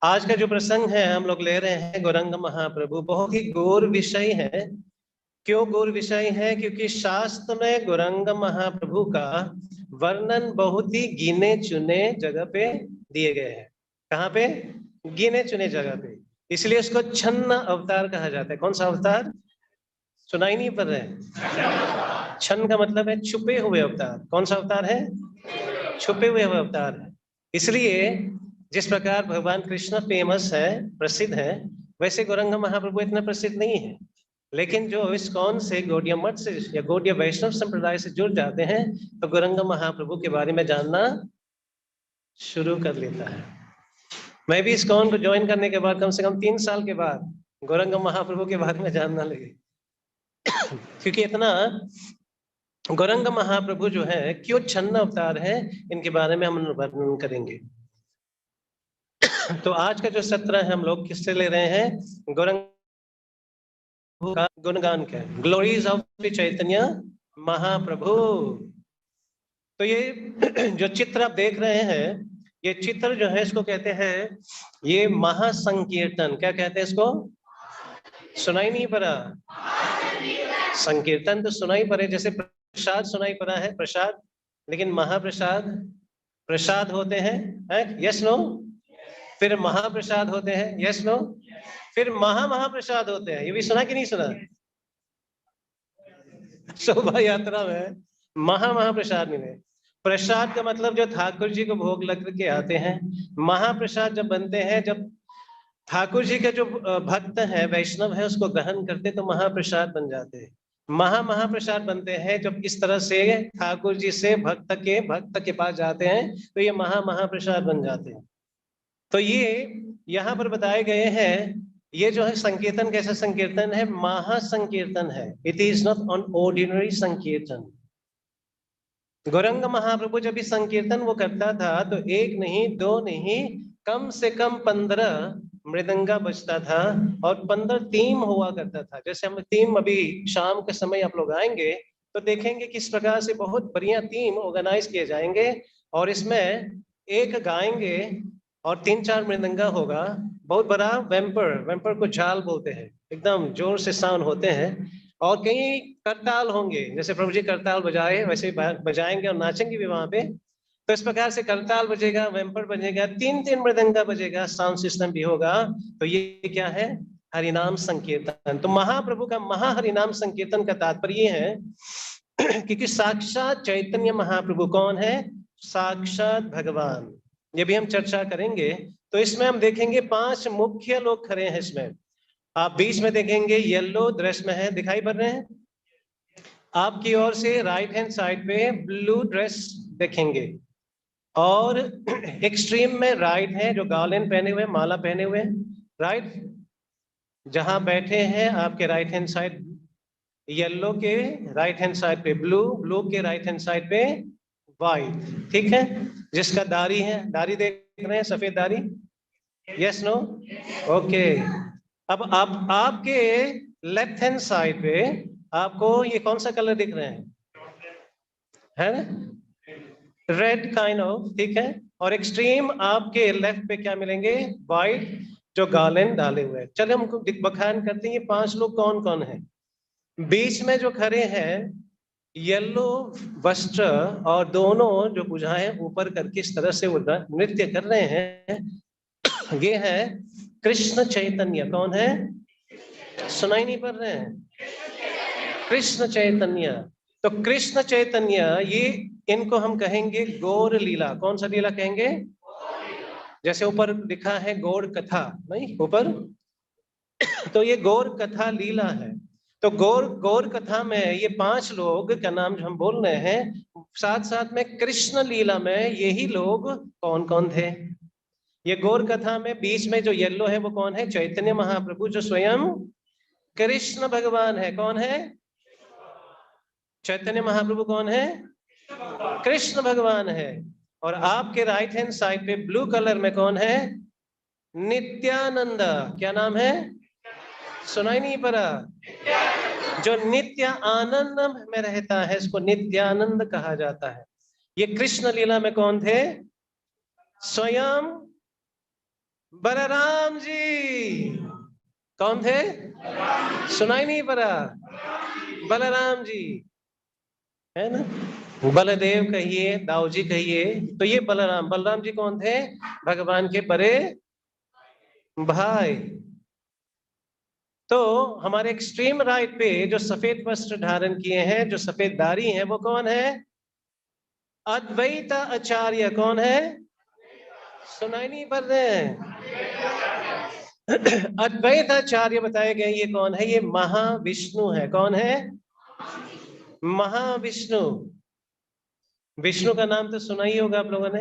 आज का जो प्रसंग है हम लोग ले रहे हैं गौरंग महाप्रभु। बहुत ही गौर विषय है। क्यों गौर विषय है? क्योंकि शास्त्र में गौरंग महाप्रभु का वर्णन बहुत ही गिने चुने जगह पे दिए गए हैं। कहाँ पे? गिने चुने जगह पे। इसलिए उसको छन्न अवतार कहा जाता है। कौन सा अवतार? सुनाई नहीं पड़ रहे हैं? छन्न का मतलब है छुपे हुए अवतार। कौन सा अवतार है? छुपे हुए अवतार है। इसलिए जिस प्रकार भगवान कृष्ण फेमस है, प्रसिद्ध है, वैसे गौरंग महाप्रभु इतना प्रसिद्ध नहीं है। लेकिन जो इस्कॉन से, गौड़ीय मठ से या गौड़ीय वैष्णव संप्रदाय से जुड़ जाते हैं तो गौरंग महाप्रभु के बारे में जानना शुरू कर लेता है। मैं भी इस्कॉन को ज्वाइन करने के बाद कम से कम 3 साल के बाद गौरंग महाप्रभु के बारे में जानना लगे। क्योंकि इतना गौरंग महाप्रभु जो है क्यों छन्न अवतार है, इनके बारे में हम वर्णन करेंगे। तो आज का जो सत्र है हम लोग किससे ले रहे हैं? गौरंग का गुणगान का, ग्लोरीज ऑफ चैतन्य महाप्रभु। तो ये जो चित्र आप देख रहे हैं, ये चित्र जो है इसको कहते हैं ये महासंकीर्तन। क्या कहते हैं इसको? सुनाई नहीं पड़ा? संकीर्तन तो सुनाई पड़े, जैसे प्रसाद सुनाई पड़ा है, प्रसाद। लेकिन महाप्रसाद, प्रसाद होते हैं, यस नो? फिर महाप्रसाद होते हैं, यस नो? फिर महाप्रसाद होते हैं। ये भी सुना कि नहीं सुना? शोभा यात्रा में महाप्रसाद मिले। प्रसाद का मतलब जो ठाकुर जी को भोग लग के आते हैं। महाप्रसाद जब बनते हैं, जब ठाकुर जी के जो भक्त है, वैष्णव है, उसको ग्रहण करते तो महाप्रसाद बन जाते हैं। महाप्रसाद बनते हैं जब इस तरह से ठाकुर जी से भक्त के पास जाते हैं तो ये महाप्रसाद बन जाते हैं। तो ये यहाँ पर बताए गए हैं। ये जो है संकीर्तन कैसा संकीर्तन है? महासंकीर्तन है। It is not on ordinary संकीर्तन। गौरंग महाप्रभु जब इस संकीर्तन वो करता था तो एक नहीं, दो नहीं, कम से कम 15 मृदंगा बजता था और 15 टीम हुआ करता था। जैसे हम टीम अभी शाम के समय आप लोग आएंगे तो देखेंगे किस प्रकार से बहुत बढ़िया टीम ऑर्गेनाइज किए जाएंगे और इसमें एक गाएंगे और 3-4 मृदंगा होगा। बहुत बड़ा वेम्पर को झाल बोलते हैं, एकदम जोर से साउंड होते हैं। और कई करताल होंगे, जैसे प्रभु जी करताल बजाए वैसे बजाएंगे और नाचेंगे भी वहां पे। तो इस प्रकार से करताल बजेगा, वेम्पर बजेगा, 3-3 मृदंगा बजेगा, साउंड सिस्टम भी होगा। तो ये क्या है? हरिनाम संकीर्तन। तो महाप्रभु का हरिनाम संकीर्तन का तात्पर्य है क्योंकि साक्षात चैतन्य महाप्रभु कौन है? साक्षात भगवान। ये भी हम चर्चा करेंगे। तो इसमें हम देखेंगे 5 मुख्य लोग खड़े हैं इसमें। आप बीच में देखेंगे येलो ड्रेस में है, दिखाई पड़ रहे हैं? आपकी ओर से राइट हैंड साइड पे ब्लू ड्रेस देखेंगे और एक्सट्रीम में राइट है जो गार्लैंड पहने हुए, माला पहने हुए, राइट। जहां बैठे हैं आपके राइट हैंड साइड येलो के राइट हैंड साइड पे ब्लू, ब्लू के राइट हैंड साइड पे व्हाइट। ठीक है? जिसका दाढ़ी है, दाढ़ी देख रहे हैं, सफेद दाढ़ी, यस नो? ओके। अब आप आपके लेफ्ट हैंड साइड पे आपको ये कौन सा कलर दिख रहे हैं? है ना? रेड काइंड ऑफ, ठीक है। और एक्सट्रीम आपके लेफ्ट पे क्या मिलेंगे? व्हाइट, जो गार्लैंड डाले हुए। चलिए हमको बखान करते हैं ये 5 लोग कौन कौन है। बीच में जो खड़े हैं येलो वस्त्र और दोनों जो भुजाएं ऊपर करके इस तरह से वो नृत्य कर रहे हैं, ये है कृष्ण चैतन्य। कौन है? सुनाई नहीं पड़ रहे हैं? कृष्ण चैतन्य। तो कृष्ण चैतन्य ये, इनको हम कहेंगे गौर लीला। कौन सा लीला कहेंगे? जैसे ऊपर लिखा है गौर कथा, नहीं ऊपर? तो ये गौर कथा लीला है। तो गौर कथा में ये 5 लोग का नाम जो हम बोल रहे हैं, साथ साथ में कृष्ण लीला में यही लोग कौन कौन थे। ये गौर कथा में बीच में जो येलो है वो कौन है? चैतन्य महाप्रभु, जो स्वयं कृष्ण भगवान है। कौन है? चैतन्य महाप्रभु कौन है? कृष्ण भगवान है। और आपके राइट हैंड साइड पे ब्लू कलर में कौन है? नित्यानंद। क्या नाम है? सुनाई नहीं पड़ा? जो नित्य आनंद में रहता है इसको नित्यानंद कहा जाता है। ये कृष्ण लीला में कौन थे? स्वयं बलराम जी। कौन थे? सुनाई नहीं पड़ा। बलराम जी है ना। बलदेव कहिए, दाऊ जी कहिए, तो ये बलराम। बलराम जी कौन थे? भगवान के बड़े भाई। तो हमारे एक्सट्रीम राइट पे जो सफेद वस्त्र धारण किए हैं, जो सफेद दाढ़ी है, वो कौन है? अद्वैत आचार्य। कौन है? सुनाई नहीं पड़ रहे हैं। अद्वैत आचार्य बताए गए। ये कौन है? ये महाविष्णु है। कौन है? महाविष्णु। विष्णु का नाम तो सुना ही होगा आप लोगों ने।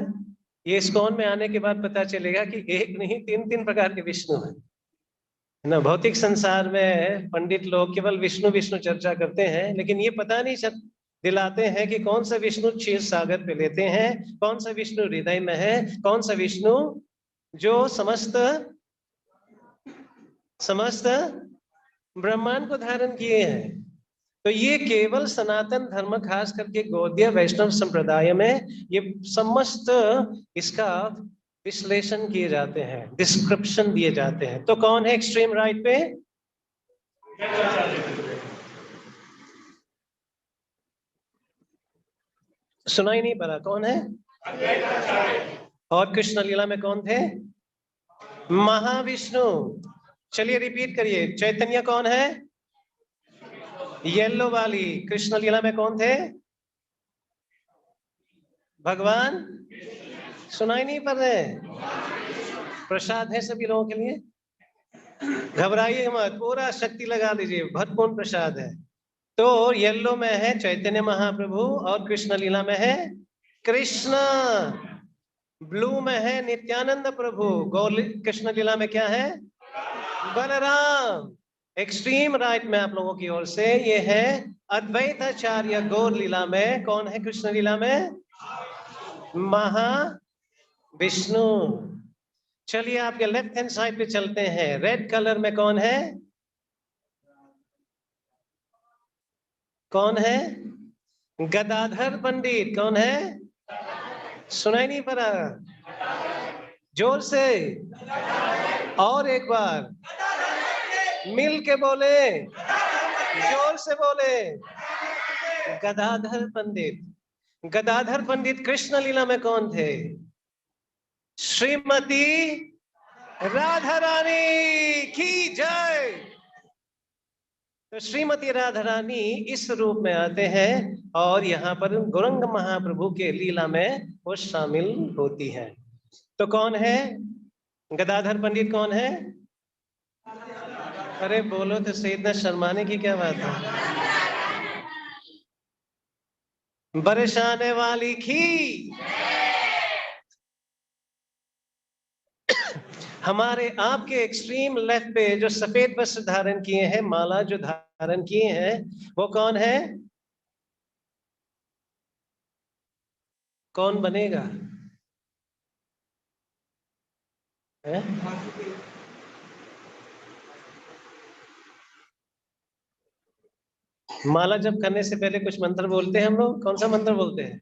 ये इस्कॉन में आने के बाद पता चलेगा कि एक नहीं, तीन तीन प्रकार के विष्णु हैं, है ना। भौतिक संसार में पंडित लोग केवल विष्णु विष्णु चर्चा करते हैं, लेकिन ये पता नहीं चल दिलाते हैं कि कौन सा विष्णु क्षीर सागर पे लेते हैं, कौन सा विष्णु हृदय में है, कौन सा विष्णु जो समस्त समस्त ब्रह्मांड को धारण किए हैं। तो ये केवल सनातन धर्म, खास करके गौड़ीय वैष्णव संप्रदाय में ये समस्त इसका विश्लेषण किए जाते हैं, डिस्क्रिप्शन दिए जाते हैं। तो कौन है एक्सट्रीम राइट पे? सुनाई नहीं पड़ा। कौन है? और कृष्ण लीला में कौन थे? महाविष्णु। चलिए रिपीट करिए। चैतन्य कौन है? येलो वाली। कृष्ण लीला में कौन थे? भगवान। सुनाई नहीं पड़ रहे? प्रसाद है सभी लोगों के लिए, घबराइए मत, पूरा शक्ति लगा दीजिए, भरपूर प्रसाद है। तो येलो में है चैतन्य महाप्रभु और कृष्ण लीला में है कृष्ण। ब्लू में है नित्यानंद प्रभु। गौर कृष्ण लीला में क्या है? बलराम। एक्सट्रीम राइट में आप लोगों की ओर से ये है अद्वैत आचार्य। गौर लीला में कौन है? कृष्ण लीला में महाविष्णु। चलिए आपके लेफ्ट हैंड साइड पे चलते हैं। रेड कलर में कौन है? कौन है? गदाधर पंडित। कौन है? सुनाई नहीं पड़ा, जोर से और एक बार मिल के बोले, जोर से बोले। गदाधर पंडित। गदाधर पंडित कृष्ण लीला में कौन थे? श्रीमती राधा रानी की जय। तो श्रीमती राधा रानी इस रूप में आते हैं और यहाँ पर गौरंग महाप्रभु के लीला में वो शामिल होती है। तो कौन है गदाधर पंडित? कौन है? अरे बोलो तो सही, इतना शर्माने की क्या बात है। बरसाने वाली की। हमारे आपके एक्सट्रीम लेफ्ट पे जो सफेद वस्त्र धारण किए हैं, माला जो धारण किए हैं, वो कौन है? कौन बनेगा? है? माला जप करने से पहले कुछ मंत्र बोलते हैं हम लोग। कौन सा मंत्र बोलते हैं?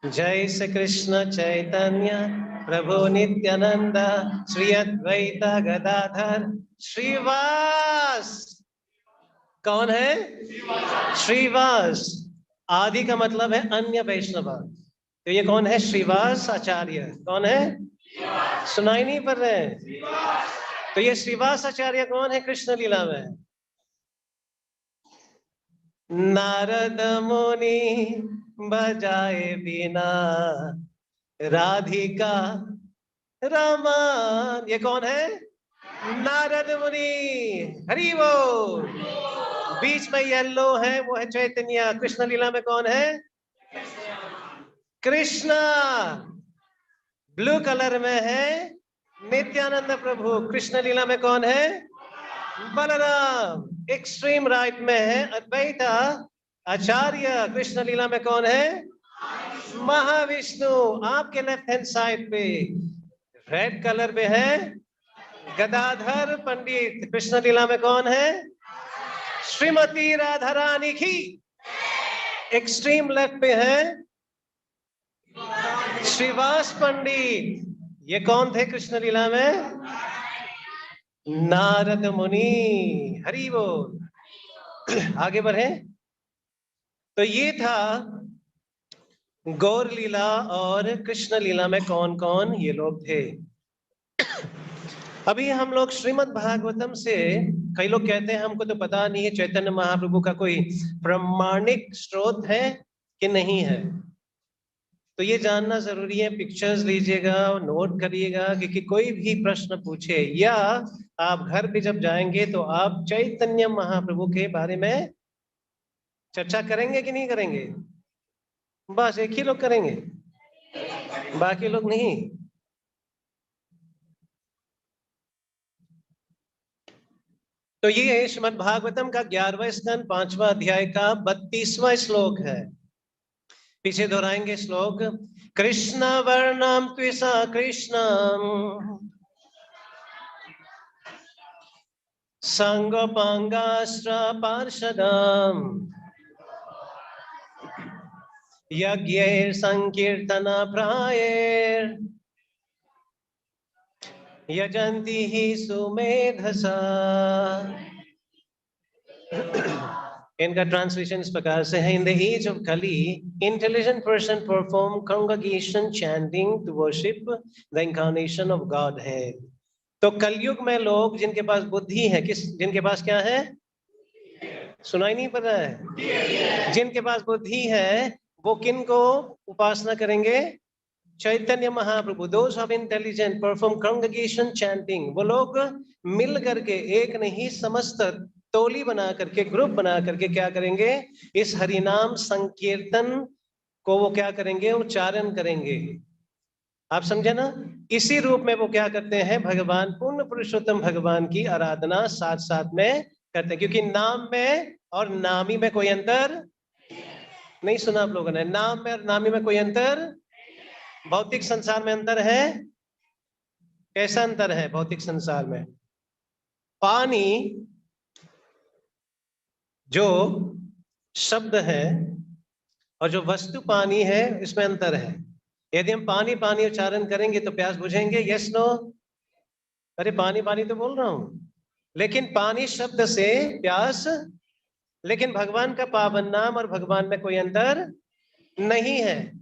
जय श्री कृष्ण चैतन्य प्रभु नित्यानंद श्री अद्वैत गदाधर श्रीवास। कौन है? श्रीवास। आदि का मतलब है अन्य वैष्णव। तो ये कौन है? श्रीवास आचार्य। कौन है? सुनाई नहीं पड़ रहे हैं? तो ये श्रीवास आचार्य कौन है कृष्ण लीला में? नारद मुनि बजाए बिना राधिका रमन। ये कौन है? नारद मुनि। हरि बोल। बीच में येलो है, वो है चैतन्य। कृष्ण लीला में कौन है? कृष्ण। ब्लू कलर में है नित्यानंद प्रभु। कृष्ण लीला में कौन है? बलराम। एक्सट्रीम राइट में है अद्वैत आचार्य। कृष्ण लीला में कौन है? महाविष्णु। आपके लेफ्ट हैंड साइड पे रेड कलर में है गदाधर पंडित। कृष्ण लीला में कौन है? श्रीमती राधा रानी की। एक्सट्रीम लेफ्ट पे है श्रीवास पंडित। ये कौन थे कृष्ण लीला में? नारद मुनि। हरि बोल। आगे बढ़े। तो ये था गौर लीला और कृष्ण लीला में कौन कौन ये लोग थे। अभी हम लोग श्रीमद् भागवतम से, कई लोग कहते हैं हमको तो पता नहीं है चैतन्य महाप्रभु का कोई प्रमाणिक स्रोत है कि नहीं है, तो ये जानना जरूरी है। पिक्चर्स लीजिएगा और नोट करिएगा कि कोई भी प्रश्न पूछे या आप घर पे जब जाएंगे तो आप चैतन्य महाप्रभु के बारे में चर्चा करेंगे कि नहीं करेंगे? बस एक ही लोग करेंगे, बाकी लोग नहीं। तो ये श्रीमद् भागवतम का 11वां स्कंद 5वां अध्याय का 32वां श्लोक है। पीछे दोहराएंगे श्लोक। कृष्ण वर्णम त्विषा कृष्णम संगोपांगास्त्र पार्षदम यज्ञैर संकीर्तन प्रायैर यजन्ति हि सुमेधसा। इनका ट्रांसलेशन इस प्रकार से है। In the age of Kali intelligent person perform congregation chanting to worship the incarnation of God है। तो कलयुग में लोग जिनके पास बुद्धि है, किस जिनके पास क्या है? सुनाई नहीं पड़ रहा है? जिनके पास बुद्धि है वो किन को उपासना करेंगे? Chaitanya Mahaprabhu. Those of intelligent perform congregation chanting. वो लोग मिल करके, एक नहीं समस्त टोली बना करके, ग्रुप बना करके क्या करेंगे? इस हरिनाम संकीर्तन को वो क्या करेंगे? उच्चारण करेंगे। आप समझे ना? इसी रूप में वो क्या करते हैं? भगवान पूर्ण पुरुषोत्तम भगवान की आराधना साथ साथ में करते हैं, क्योंकि नाम में और नामी में कोई अंतर नहीं। सुना आप लोगों ने? नाम में और नामी में कोई अंतर? भौतिक संसार में अंतर है। कैसा अंतर है भौतिक संसार में? पानी जो शब्द है और जो वस्तु पानी है, इसमें अंतर है। यदि हम पानी पानी उच्चारण करेंगे तो प्यास बुझेंगे? Yes no? अरे पानी पानी तो बोल रहा हूं, लेकिन पानी शब्द से प्यास। लेकिन भगवान का पावन नाम और भगवान में कोई अंतर नहीं है।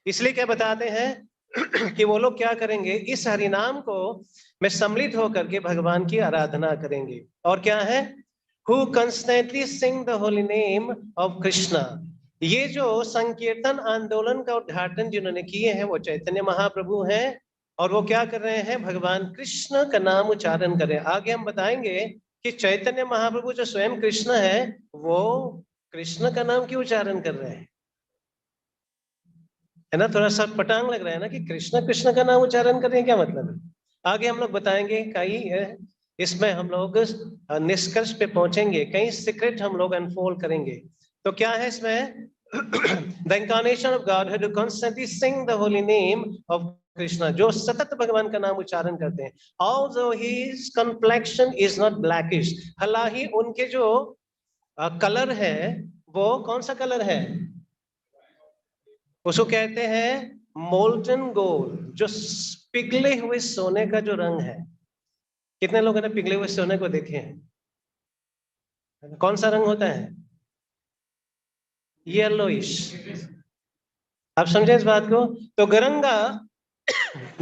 इसलिए क्या बताते हैं कि वो लोग क्या करेंगे? इस हरिनाम को में सम्मिलित होकर के भगवान की आराधना करेंगे। और क्या है? Who constantly sing the holy name of Krishna। ये जो संकीर्तन आंदोलन का उद्घाटन जिन्होंने किए हैं वो चैतन्य महाप्रभु हैं। और वो क्या कर रहे हैं? भगवान कृष्ण का नाम उच्चारण कर रहे हैं। आगे हम बताएंगे कि चैतन्य महाप्रभु जो स्वयं कृष्ण है वो कृष्ण का नाम क्यों उच्चारण कर रहे हैं। है ना? थोड़ा सा पटांग लग रहा है ना कि कृष्ण कृष्ण का नाम उच्चारण कर रहे हैं, क्या मतलब है? आगे हम लोग बताएंगे कई इसमें हम लोग निष्कर्ष पे पहुंचेंगे, कई सीक्रेट हम लोग अनफोल्ड करेंगे। तो क्या है इसमें? The incarnation of God who constantly sing the holy name of Krishna, जो सतत भगवान का नाम उच्चारण करते हैं। Although his complexion is not blackish, हालांकि उनके जो कलर है वो कौन सा कलर है? उसको कहते हैं मोल्टन गोल्ड, जो पिघले हुए सोने का जो रंग है। कितने लोगों ने पिघले हुए सोने को देखे हैं? कौन सा रंग होता है? येलोइश। आप समझे इस बात को? तो गरंगा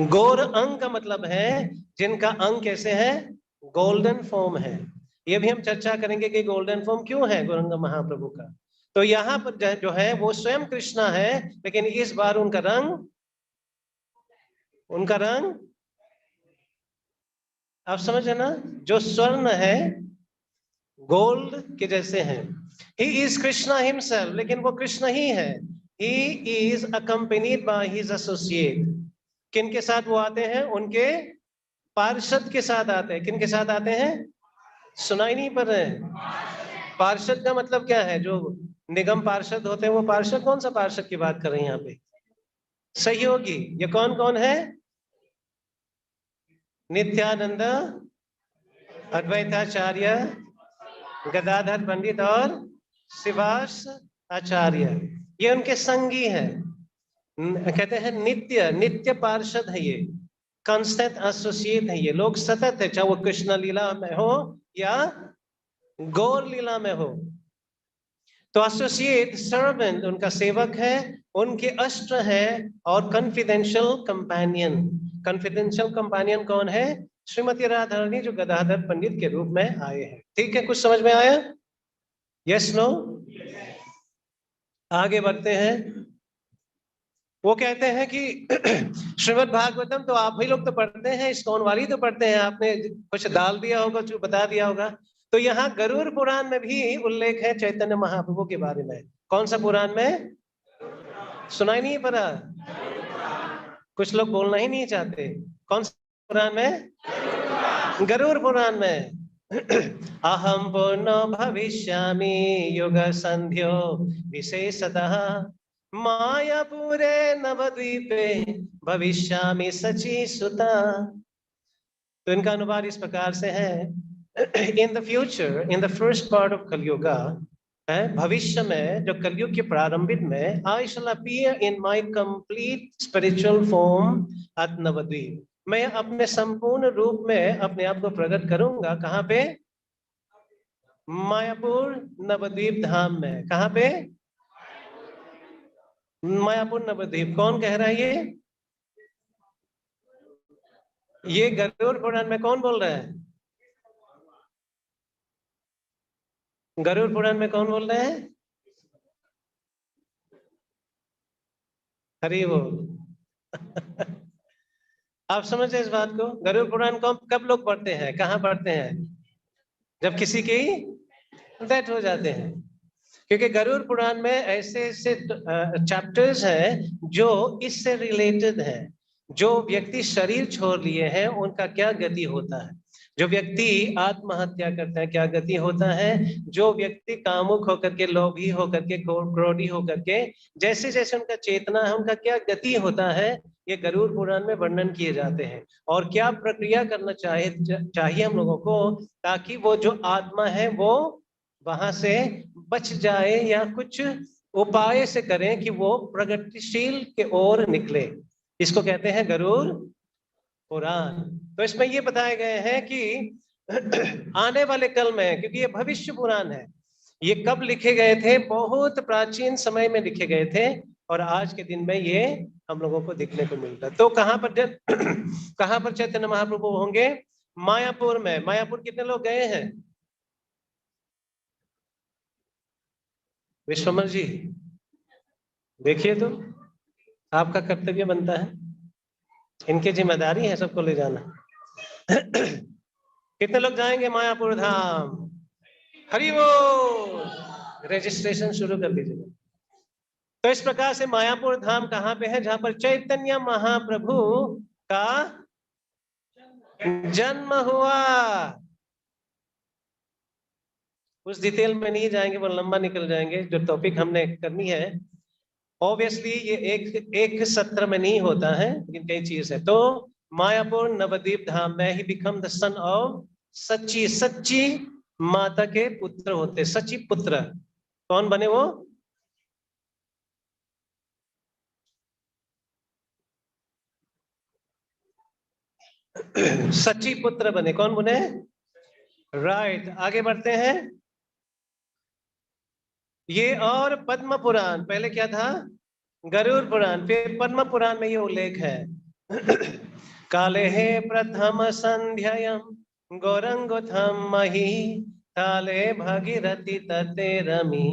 गोर अंग का मतलब है जिनका अंग कैसे है? गोल्डन फॉर्म है। ये भी हम चर्चा करेंगे कि गोल्डन फॉर्म क्यों है गौरंग महाप्रभु का। तो यहाँ पर जो है वो स्वयं कृष्णा है, लेकिन इस बार उनका रंग आप समझ है ना? जो स्वर्ण है गोल्ड के जैसे हैं। ही इज कृष्णा हिमसेल्फ, लेकिन वो कृष्ण ही है। He is accompanied by his associate. किन के साथ वो आते हैं? उनके पार्षद के साथ आते हैं। किन के साथ आते हैं? सुनाई नहीं पड़ रहे हैं? पार्षद का मतलब क्या है? जो निगम पार्षद होते हैं वो पार्षद। कौन सा पार्षद की बात कर रहे हैं यहाँ पे? सहयोगी। ये कौन कौन है? नित्यानंद, अद्वैताचार्य, गदाधर पंडित और शिवास आचार्य। ये उनके संगी हैं। कहते हैं नित्य नित्य पार्षद है ये। कांस्टेंट एसोसिएट है, ये लोग सतत है, चाहे वो कृष्ण लीला में हो या गौर लीला में हो। तो एसोसिएट सर्वेंट उनका सेवक है, उनके अस्त्र है, और कॉन्फिडेंशियल कंपेनियन। कॉन्फिडेंशियल कंपेनियन कौन है? श्रीमती राधारानी, जो गदाधर पंडित के रूप में आए हैं। ठीक है, कुछ समझ में आया? Yes no? आगे बढ़ते हैं। वो कहते हैं कि श्रीमद् भागवतम तो आप ही लोग तो पढ़ते हैं, इस्कॉन वाली तो पढ़ते हैं, आपने कुछ डाल दिया होगा, जो बता दिया होगा। तो यहाँ गरुड़ पुराण में भी उल्लेख है चैतन्य महाप्रभु के बारे में। कौन सा पुराण में? सुनाई नहीं पड़ा? कुछ लोग बोलना ही नहीं चाहते। कौन सा पुराण में? गरुड़ पुराण में। अहम पूर्णो भविष्यामि युग संध्यो विशेषतः मायापुरे नवद्वीपे भविष्यामि सची सुता। तो इनका अनुवाद इस प्रकार से है, in the future, in the first part of Kaliyuga, भविष्य में, जो कलयुग के प्रारंभिक में, I shall appear in my complete spiritual form at Navadvip. मैं अपने संपूर्ण रूप में अपने आप को प्रकट करूंगा। कहाँ पे? मायापुर नवद्वीप धाम में। कहाँ पे? मायापुर नवद्वीप। कौन कह रहा है ये गरुड़ पुराण में कौन बोल रहा है? गरुड़ पुराण में कौन बोल रहे हैं? हरि बोल। आप समझे इस बात को? गरुड़ पुराण को कब लोग पढ़ते हैं, कहाँ पढ़ते हैं? जब किसी की डेथ हो जाते हैं। क्योंकि गरुड़ पुराण में ऐसे ऐसे चैप्टर्स हैं जो इससे रिलेटेड है। जो व्यक्ति शरीर छोड़ लिए हैं उनका क्या गति होता है, जो व्यक्ति आत्महत्या करता है क्या गति होता है, जो व्यक्ति कामुक होकर के, लोभी होकर के, क्रोधी होकर के, जैसे जैसे उनका चेतना है उनका क्या गति होता है, ये गरुड़ पुराण में वर्णन किए जाते हैं। और क्या प्रक्रिया करना चाहिए हम लोगों को, ताकि वो जो आत्मा है वो वहां से बच जाए, या कुछ उपाय से करें कि वो प्रगतिशील के ओर निकले। इसको कहते हैं गरुड़ पुराण। तो इसमें ये बताए गए हैं कि आने वाले कल में, क्योंकि ये भविष्य पुराण है, ये कब लिखे गए थे? बहुत प्राचीन समय में लिखे गए थे, और आज के दिन में ये हम लोगों को देखने को मिलता है। तो कहाँ पर कहाँ पर चैतन्य महाप्रभु होंगे? मायापुर में। मायापुर कितने लोग गए हैं? विश्वमर जी देखिए, तो आपका कर्तव्य बनता है, इनकी जिम्मेदारी है सबको ले जाना। कितने लोग जाएंगे मायापुर धाम? हरि बोल। रजिस्ट्रेशन शुरू कर दीजिए। तो इस प्रकार से मायापुर धाम कहाँ पे है? जहां पर चैतन्य महाप्रभु का जन्म हुआ। उस डिटेल में नहीं जाएंगे, वो लंबा निकल जाएंगे। जो टॉपिक हमने करनी है, ऑब्वियसली ये एक सत्र में नहीं होता है, लेकिन कई चीज है। तो मायापुर नवद्वीप धाम में he become the son of सच्ची। सच्ची माता के पुत्र होते, सच्ची पुत्र। कौन बने वो? सच्ची पुत्र बने। कौन बने? राइट। आगे बढ़ते हैं। ये और पद्म पुराण, पहले क्या था? गरुड़ पुराण, फिर पद्म पुराण में ये उल्लेख है। काले हे प्रथम संध्यायम गौरंगोथम मही काले भगीरथी तते रमी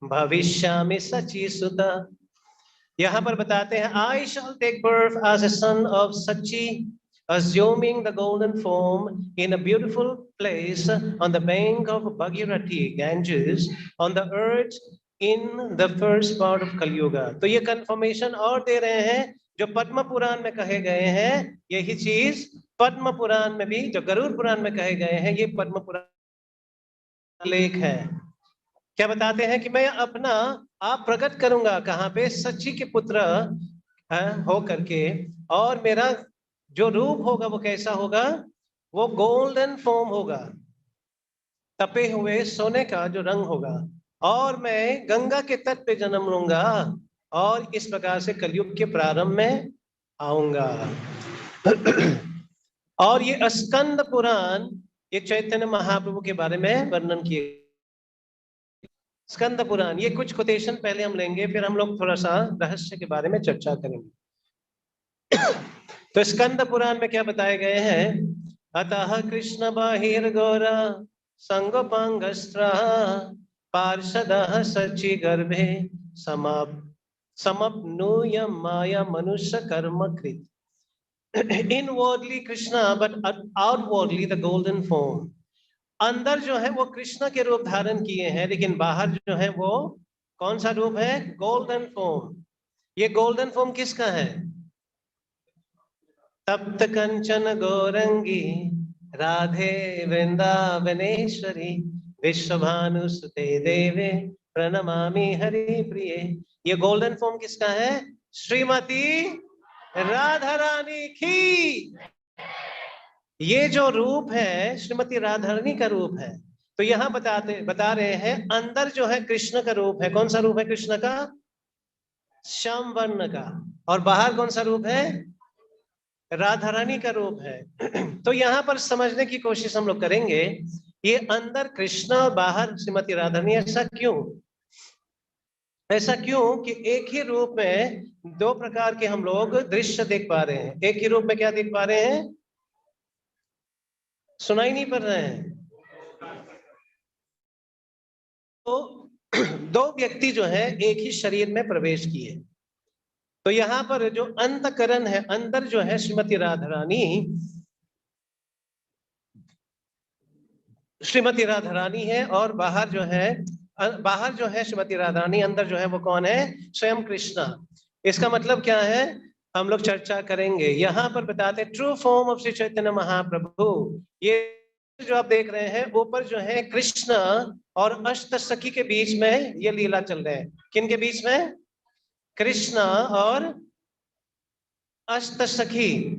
भविष्यामि सची सुता। यहाँ पर बताते हैं, I shall take birth as a son of Sachi, assuming the golden form in a beautiful place on the bank of Bhagirathi Ganges on the earth in the first part of Kali Yuga। तो ये confirmation और दे रहे हैं जो पद्म पुराण में कहे गए हैं, यही चीज पद्म पुराण में भी, जो गरुड़ पुराण में कहे गए हैं, ये पद्म पुराण लेख है। क्या बताते हैं कि मैं अपना आप प्रकट करूंगा। कहाँ पे? सच्ची के पुत्र हो करके, और मेरा जो रूप होगा वो कैसा होगा? वो गोल्डन फॉर्म होगा, तपे हुए सोने का जो रंग होगा, और मैं गंगा के तट पे जन्म लूंगा, और इस प्रकार से कलयुग के प्रारंभ में आऊंगा। और ये स्कंद पुराण, ये चैतन्य महाप्रभु के बारे में वर्णन किए। स्कंद पुराण, ये कुछ कोटेशन पहले हम लेंगे, फिर हम लोग थोड़ा सा रहस्य के बारे में चर्चा करेंगे। तो स्कंद पुराण में क्या बताए गए हैं? अतः कृष्ण बहिर्गौरा संगोपांगस्त्र पार्षदः सचि गर्भे समप्नुय माया मनुष्य कर्म कृत। Inwardly Krishna, but outwardly the golden form. अंदर जो है वो कृष्ण के रूप धारण किए हैं, लेकिन बाहर जो है वो कौन सा रूप है? Golden form. ये गोल्डन फॉर्म किसका है? तप्त कंचन गौरंगी राधे वृंदावनेश्वरी विश्वभानुसुते देवे प्रणमामि हरि प्रिये। ये गोल्डन फॉर्म किसका है? श्रीमती राधा रानी की। ये जो रूप है श्रीमती राधा रानी का रूप है। तो यहाँ बता रहे हैं अंदर जो है कृष्ण का रूप है। कौन सा रूप है कृष्ण का? श्याम वर्ण का। और बाहर कौन सा रूप है? राधा रानी का रूप है। तो यहाँ पर समझने की कोशिश हम लोग करेंगे, ये अंदर कृष्ण और बाहर श्रीमती राधा रानी। ऐसा क्यों? ऐसा क्यों कि एक ही रूप में दो प्रकार के हम लोग दृश्य देख पा रहे हैं? एक ही रूप में क्या देख पा रहे हैं? सुनाई नहीं पड़ रहे हैं? तो दो व्यक्ति जो है एक ही शरीर में प्रवेश किए। तो यहाँ पर जो अंतकरण है, अंदर जो है श्रीमती राधा रानी है, और बाहर जो है श्रीमती राधा रानी, अंदर जो है वो कौन है? स्वयं कृष्णा। इसका मतलब क्या है हम लोग चर्चा करेंगे। यहाँ पर बताते true form of Shri Chaitanya Mahaprabhu. ये जो आप देख रहे हैं ऊपर जो है कृष्ण और अष्ट सखी के बीच में ये लीला चल रहे हैं। किन के बीच में? कृष्ण और अष्ट सखी।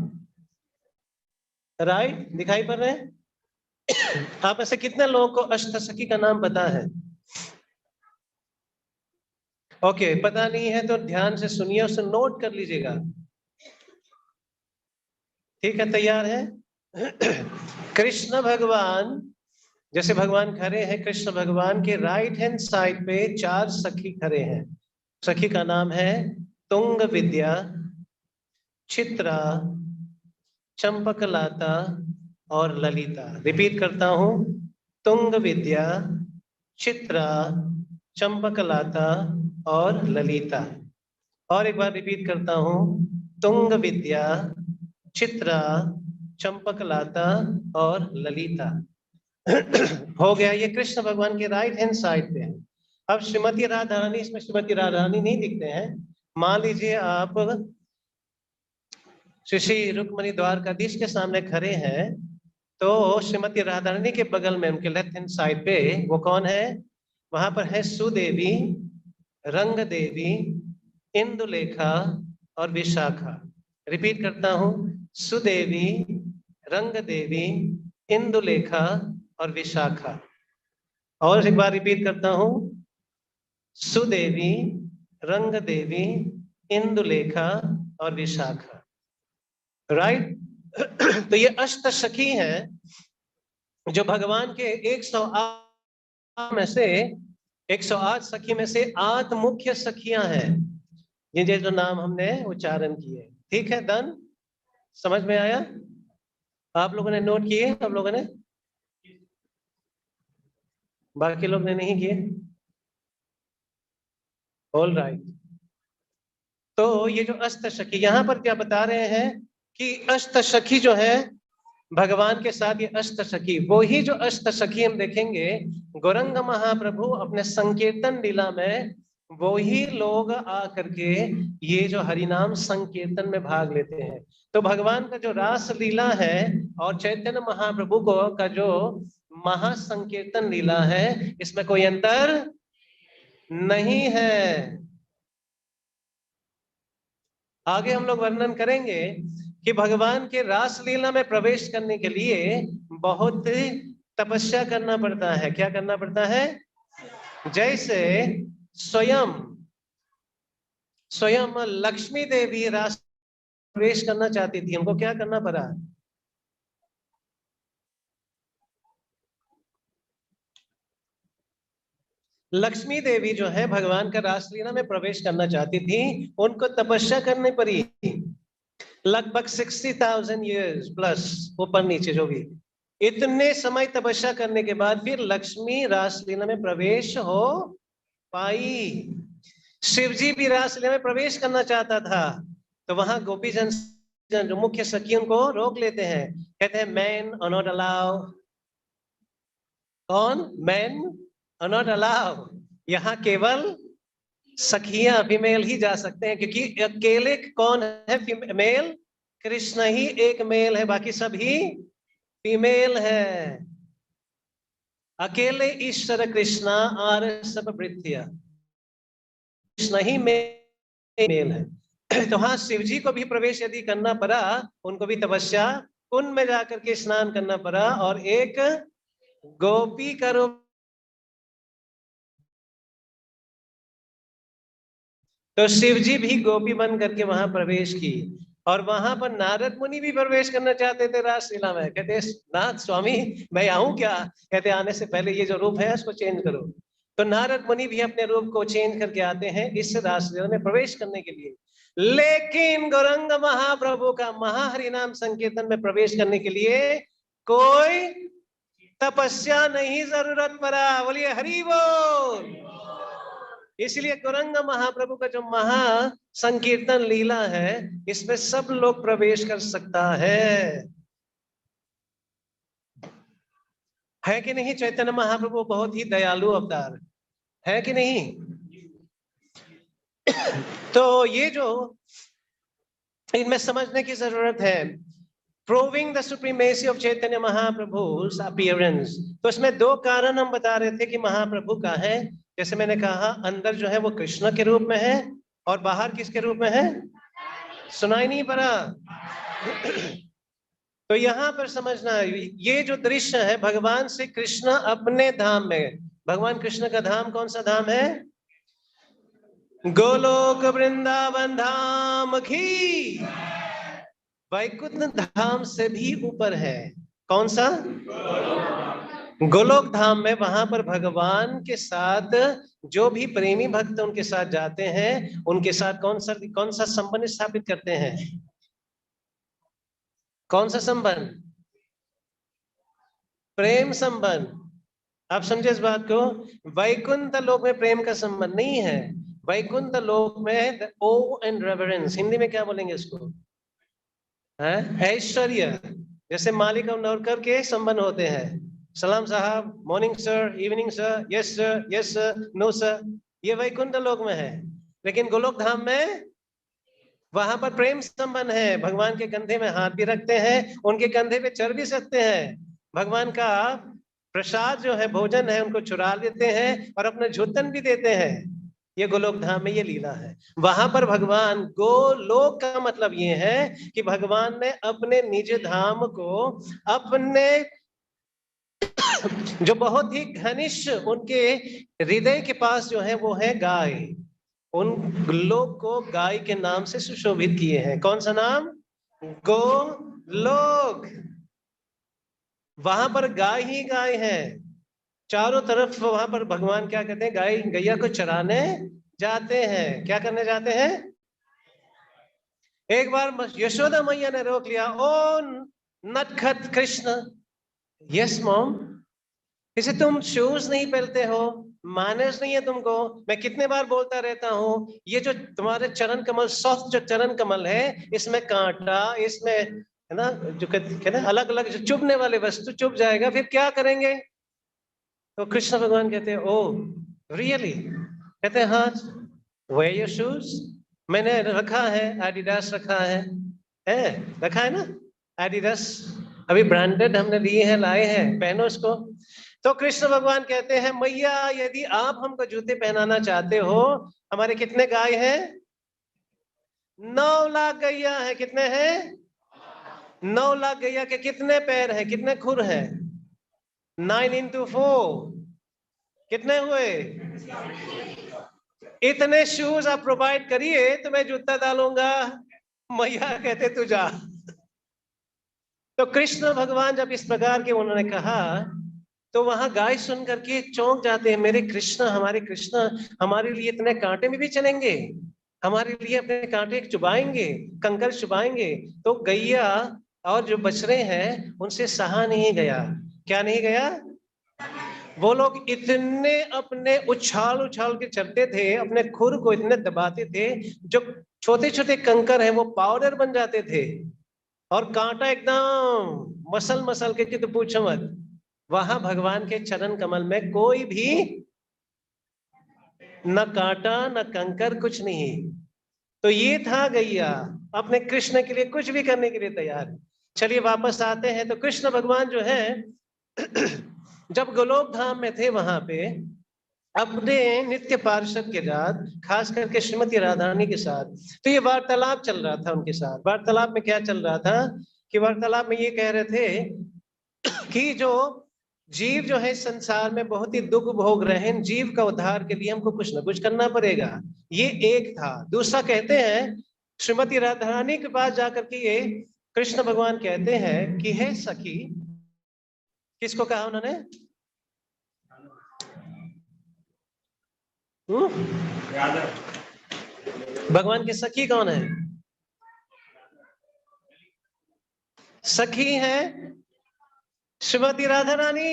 राइट, दिखाई पड़ रहे हैं? आप ऐसे कितने लोगों को अष्ट सखी का नाम पता है? ओके, पता नहीं है तो ध्यान से सुनिए, उसे नोट कर लीजिएगा। ठीक है, तैयार है? कृष्ण भगवान, जैसे भगवान खड़े हैं, कृष्ण भगवान के राइट हैंड साइड पे चार सखी खड़े हैं। सखी का नाम है तुंग विद्या, चित्रा, चंपकलाता और ललिता। रिपीट करता हूं, तुंग विद्या, चित्रा, चंपकलाता और ललिता। और एक बार रिपीट करता हूं, तुंग विद्या, चित्रा, चंपकलाता और ललिता। हो गया। ये कृष्ण भगवान के राइट हैंड साइड पे है। अब श्रीमती राधा रानी, इसमें श्रीमती राधा रानी नहीं दिखते हैं। मान लीजिए आप श्री रुक्मणी द्वारकाधीश के सामने खड़े हैं, तो श्रीमती राधा रानी के बगल में उनके लेफ्ट हैंड साइड पे वो कौन है? वहां पर है सुदेवी, रंग देवी, इंदुलेखा और विशाखा। रिपीट करता हूं, सुदेवी, रंग देवी, इंदुलेखा और विशाखा। और एक बार रिपीट करता हूं, सुदेवी, रंग देवी, इंदुलेखा और विशाखा। राइट? तो ये अष्ट सखी हैं जो भगवान के 108 में से 108 सखी में से 8 मुख्य सखियां हैं, ये जो नाम हमने उच्चारण किए। ठीक है, डन? समझ में आया? आप लोगों ने नोट किए? आप लोगों ने? बाकी लोग ने नहीं किए? All right. तो ये जो अष्ट सखी यहाँ पर क्या बता रहे हैं कि अष्ट सखी जो है भगवान के साथ, ये अष्ट सखी वो ही जो अष्ट सखी हम देखेंगे गौरंग महाप्रभु अपने संकीर्तन लीला में, वो ही लोग आकर के ये जो हरिनाम संकीर्तन में भाग लेते हैं। तो भगवान का जो रास लीला है और चैतन्य महाप्रभु को का जो महासंकीर्तन लीला है, इसमें कोई अंतर नहीं है। आगे हम लोग वर्णन करेंगे कि भगवान के रास लीला में प्रवेश करने के लिए बहुत तपस्या करना पड़ता है। क्या करना पड़ता है? जैसे स्वयं लक्ष्मी देवी रास प्रवेश करना चाहती थी, उनको क्या करना पड़ा? लक्ष्मी देवी जो है भगवान का रासलीला में प्रवेश करना चाहती थी, उनको तपस्या करनी पड़ी लगभग 60,000 ईयर्स प्लस, ऊपर नीचे जो भी, इतने समय तपस्या करने के बाद फिर लक्ष्मी रासलीला में प्रवेश हो पाई। शिवजी भी रासलीला में प्रवेश करना चाहता था, तो वहां गोपी जन जो मुख्य सखी उनको रोक लेते हैं, कहते हैं मैन आर नॉट अलाउ। कौन? Man are not allow. यहाँ केवल सखियां फीमेल ही जा सकते हैं, क्योंकि अकेले कौन है फीमेल? कृष्ण ही एक मेल है, बाकी सब ही फीमेल है। अकेले ईश्वर कृष्णा और सब वृत्तिया, कृष्ण ही मेल है। तो हाँ, शिव जी को भी प्रवेश यदि करना पड़ा, उनको भी तपस्या कुंड में जाकर के स्नान करना पड़ा, और एक गोपी का रूप, तो शिव जी भी गोपी बन करके वहां प्रवेश की। और वहां पर नारद मुनि भी प्रवेश करना चाहते थे रासलीला में, कहते नाथ स्वामी मैं आऊं क्या? कहते आने से पहले ये जो रूप है उसको चेंज करो। तो नारद मुनि भी अपने रूप को चेंज करके आते हैं इस रासलीला में प्रवेश करने के लिए। लेकिन गौरंग महाप्रभु का महाहरि नाम संकीर्तन में प्रवेश करने के लिए कोई तपस्या नहीं जरूरत पड़ा। बोलिए हरि बोल। इसलिए गौरंग महाप्रभु का जो महा संकीर्तन लीला है, इसमें सब लोग प्रवेश कर सकता है कि नहीं? चैतन्य महाप्रभु बहुत ही दयालु अवतार है कि नहीं? तो ये जो इनमें समझने की जरूरत है, proving the supremacy of Chaitanya Mahaprabhu's appearance. तो इसमें दो कारण हम बता रहे थे कि महाप्रभु का है। जैसे मैंने कहा, अंदर जो है वो कृष्ण के रूप में है, और बाहर किसके रूप में है? सुनाई नहीं पड़ा? तो यहां पर समझना, ये जो दृश्य है भगवान श्री कृष्ण अपने धाम में, भगवान कृष्ण का धाम कौन सा धाम है? गोलोक वृंदावन धाम की, वैकुंठ धाम से भी ऊपर है। कौन सा? गोलोक धाम में, वहां पर भगवान के साथ जो भी प्रेमी भक्त उनके साथ जाते हैं, उनके साथ कौन सा संबंध स्थापित करते हैं? कौन सा संबंध? प्रेम संबंध। आप समझे इस बात को? वैकुंठ लोक में प्रेम का संबंध नहीं है। वैकुंठ लोक में ओ एंड रेवरेंस, हिंदी में क्या बोलेंगे इसको? ऐश्वर्य। जैसे मालिक और नौकर के संबंध होते हैं, सलाम साहब, morning sir, evening sir, yes sir, yes sir, no sir, ये वैकुंठ लोक में है। लेकिन गोलोक धाम में, वहां पर प्रेम संबंध है। भगवान के कंधे में हाथ भी रखते हैं, उनके कंधे पे चढ़ भी सकते हैं। भगवान का प्रसाद जो है, भोजन है, उनको चुरा लेते हैं और अपना झुतन भी देते हैं। ये गोलोक धाम में ये लीला है। वहां पर भगवान, गोलोक का मतलब ये है कि भगवान ने अपने निज धाम को, अपने जो बहुत ही घनिष्ठ उनके हृदय के पास जो है वो है गाय, उन लोग को गाय के नाम से सुशोभित किए हैं। कौन सा नाम? गोलोक। वहां पर गाय ही गाय है चारों तरफ। वहां पर भगवान क्या कहते हैं? गाय गैया को चराने जाते हैं। क्या करने जाते हैं? एक बार यशोदा मैया ने रोक लिया, ओ नटखट कृष्ण, यस मॉम, इसे तुम शूज नहीं पहनते हो, मैनर्स नहीं है तुमको। मैं कितने बार बोलता रहता हूँ, ये जो तुम्हारे चरण कमल, सॉफ्ट जो चरण कमल है, इसमें कांटा, इसमें है ना, जो कहते हैं अलग अलग जो चुभने वाले वस्तु चुभ जाएगा, फिर क्या करेंगे? तो कृष्ण भगवान कहते हैं, ओ रियली? कहते हैं हाँ, वेयर योर शूज। मैंने रखा है, एडिडास रखा है रखा है ना एडिडास, अभी ब्रांडेड हमने लिए हैं, लाए हैं, पहनो इसको। तो कृष्ण भगवान कहते हैं, मैया यदि आप हमको जूते पहनाना चाहते हो, हमारे कितने गाय हैं? 9 लाख गैया है। कितने हैं? 9 लाख गैया के कितने पैर हैं, कितने खुर हैं? 9 into 4 कितने हुए? इतने शूज आप प्रोवाइड करिए तो मैं जूता डालूंगा। मैया कहते तू जा। तो कृष्ण भगवान जब इस प्रकार के उन्होंने कहा, तो वहां गाय सुन करके चौंक जाते हैं, मेरे कृष्ण, हमारे कृष्ण हमारे लिए इतने कांटे में भी चलेंगे, हमारे लिए अपने कांटे चुभाएंगे, कंकर चुभाएंगे। तो गैया और जो बछड़े हैं उनसे सहा नहीं गया। क्या नहीं गया? वो लोग इतने अपने उछाल उछाल के चलते थे, अपने खुर को इतने दबाते थे, जो छोटे छोटे कंकर हैं वो पाउडर बन जाते थे, और कांटा एकदम मसल मसल के कि तो पूछो मत। वहां भगवान के चरण कमल में कोई भी न कांटा न कंकर, कुछ नहीं। तो ये था गैया, अपने कृष्ण के लिए कुछ भी करने के लिए तैयार। चलिए वापस आते हैं। तो कृष्ण भगवान जो है जब गोलोक धाम में थे, वहां पे अपने नित्य पार्षद के साथ, खास करके श्रीमती राधारानी के साथ, तो ये वार्तालाप चल रहा था उनके साथ। वार्तालाप में क्या चल रहा था कि वार्तालाप में ये कह रहे थे कि जो जीव जो है संसार में बहुत ही दुख भोग रहे हैं, जीव का उद्धार के लिए हमको कुछ ना कुछ करना पड़ेगा। ये एक था। दूसरा कहते हैं, श्रीमती राधारानी के पास जाकर के ये कृष्ण भगवान कहते हैं कि हे सखी। किसको कहा उन्होंने? भगवान की सखी कौन है? सखी है श्रीमती राधारानी।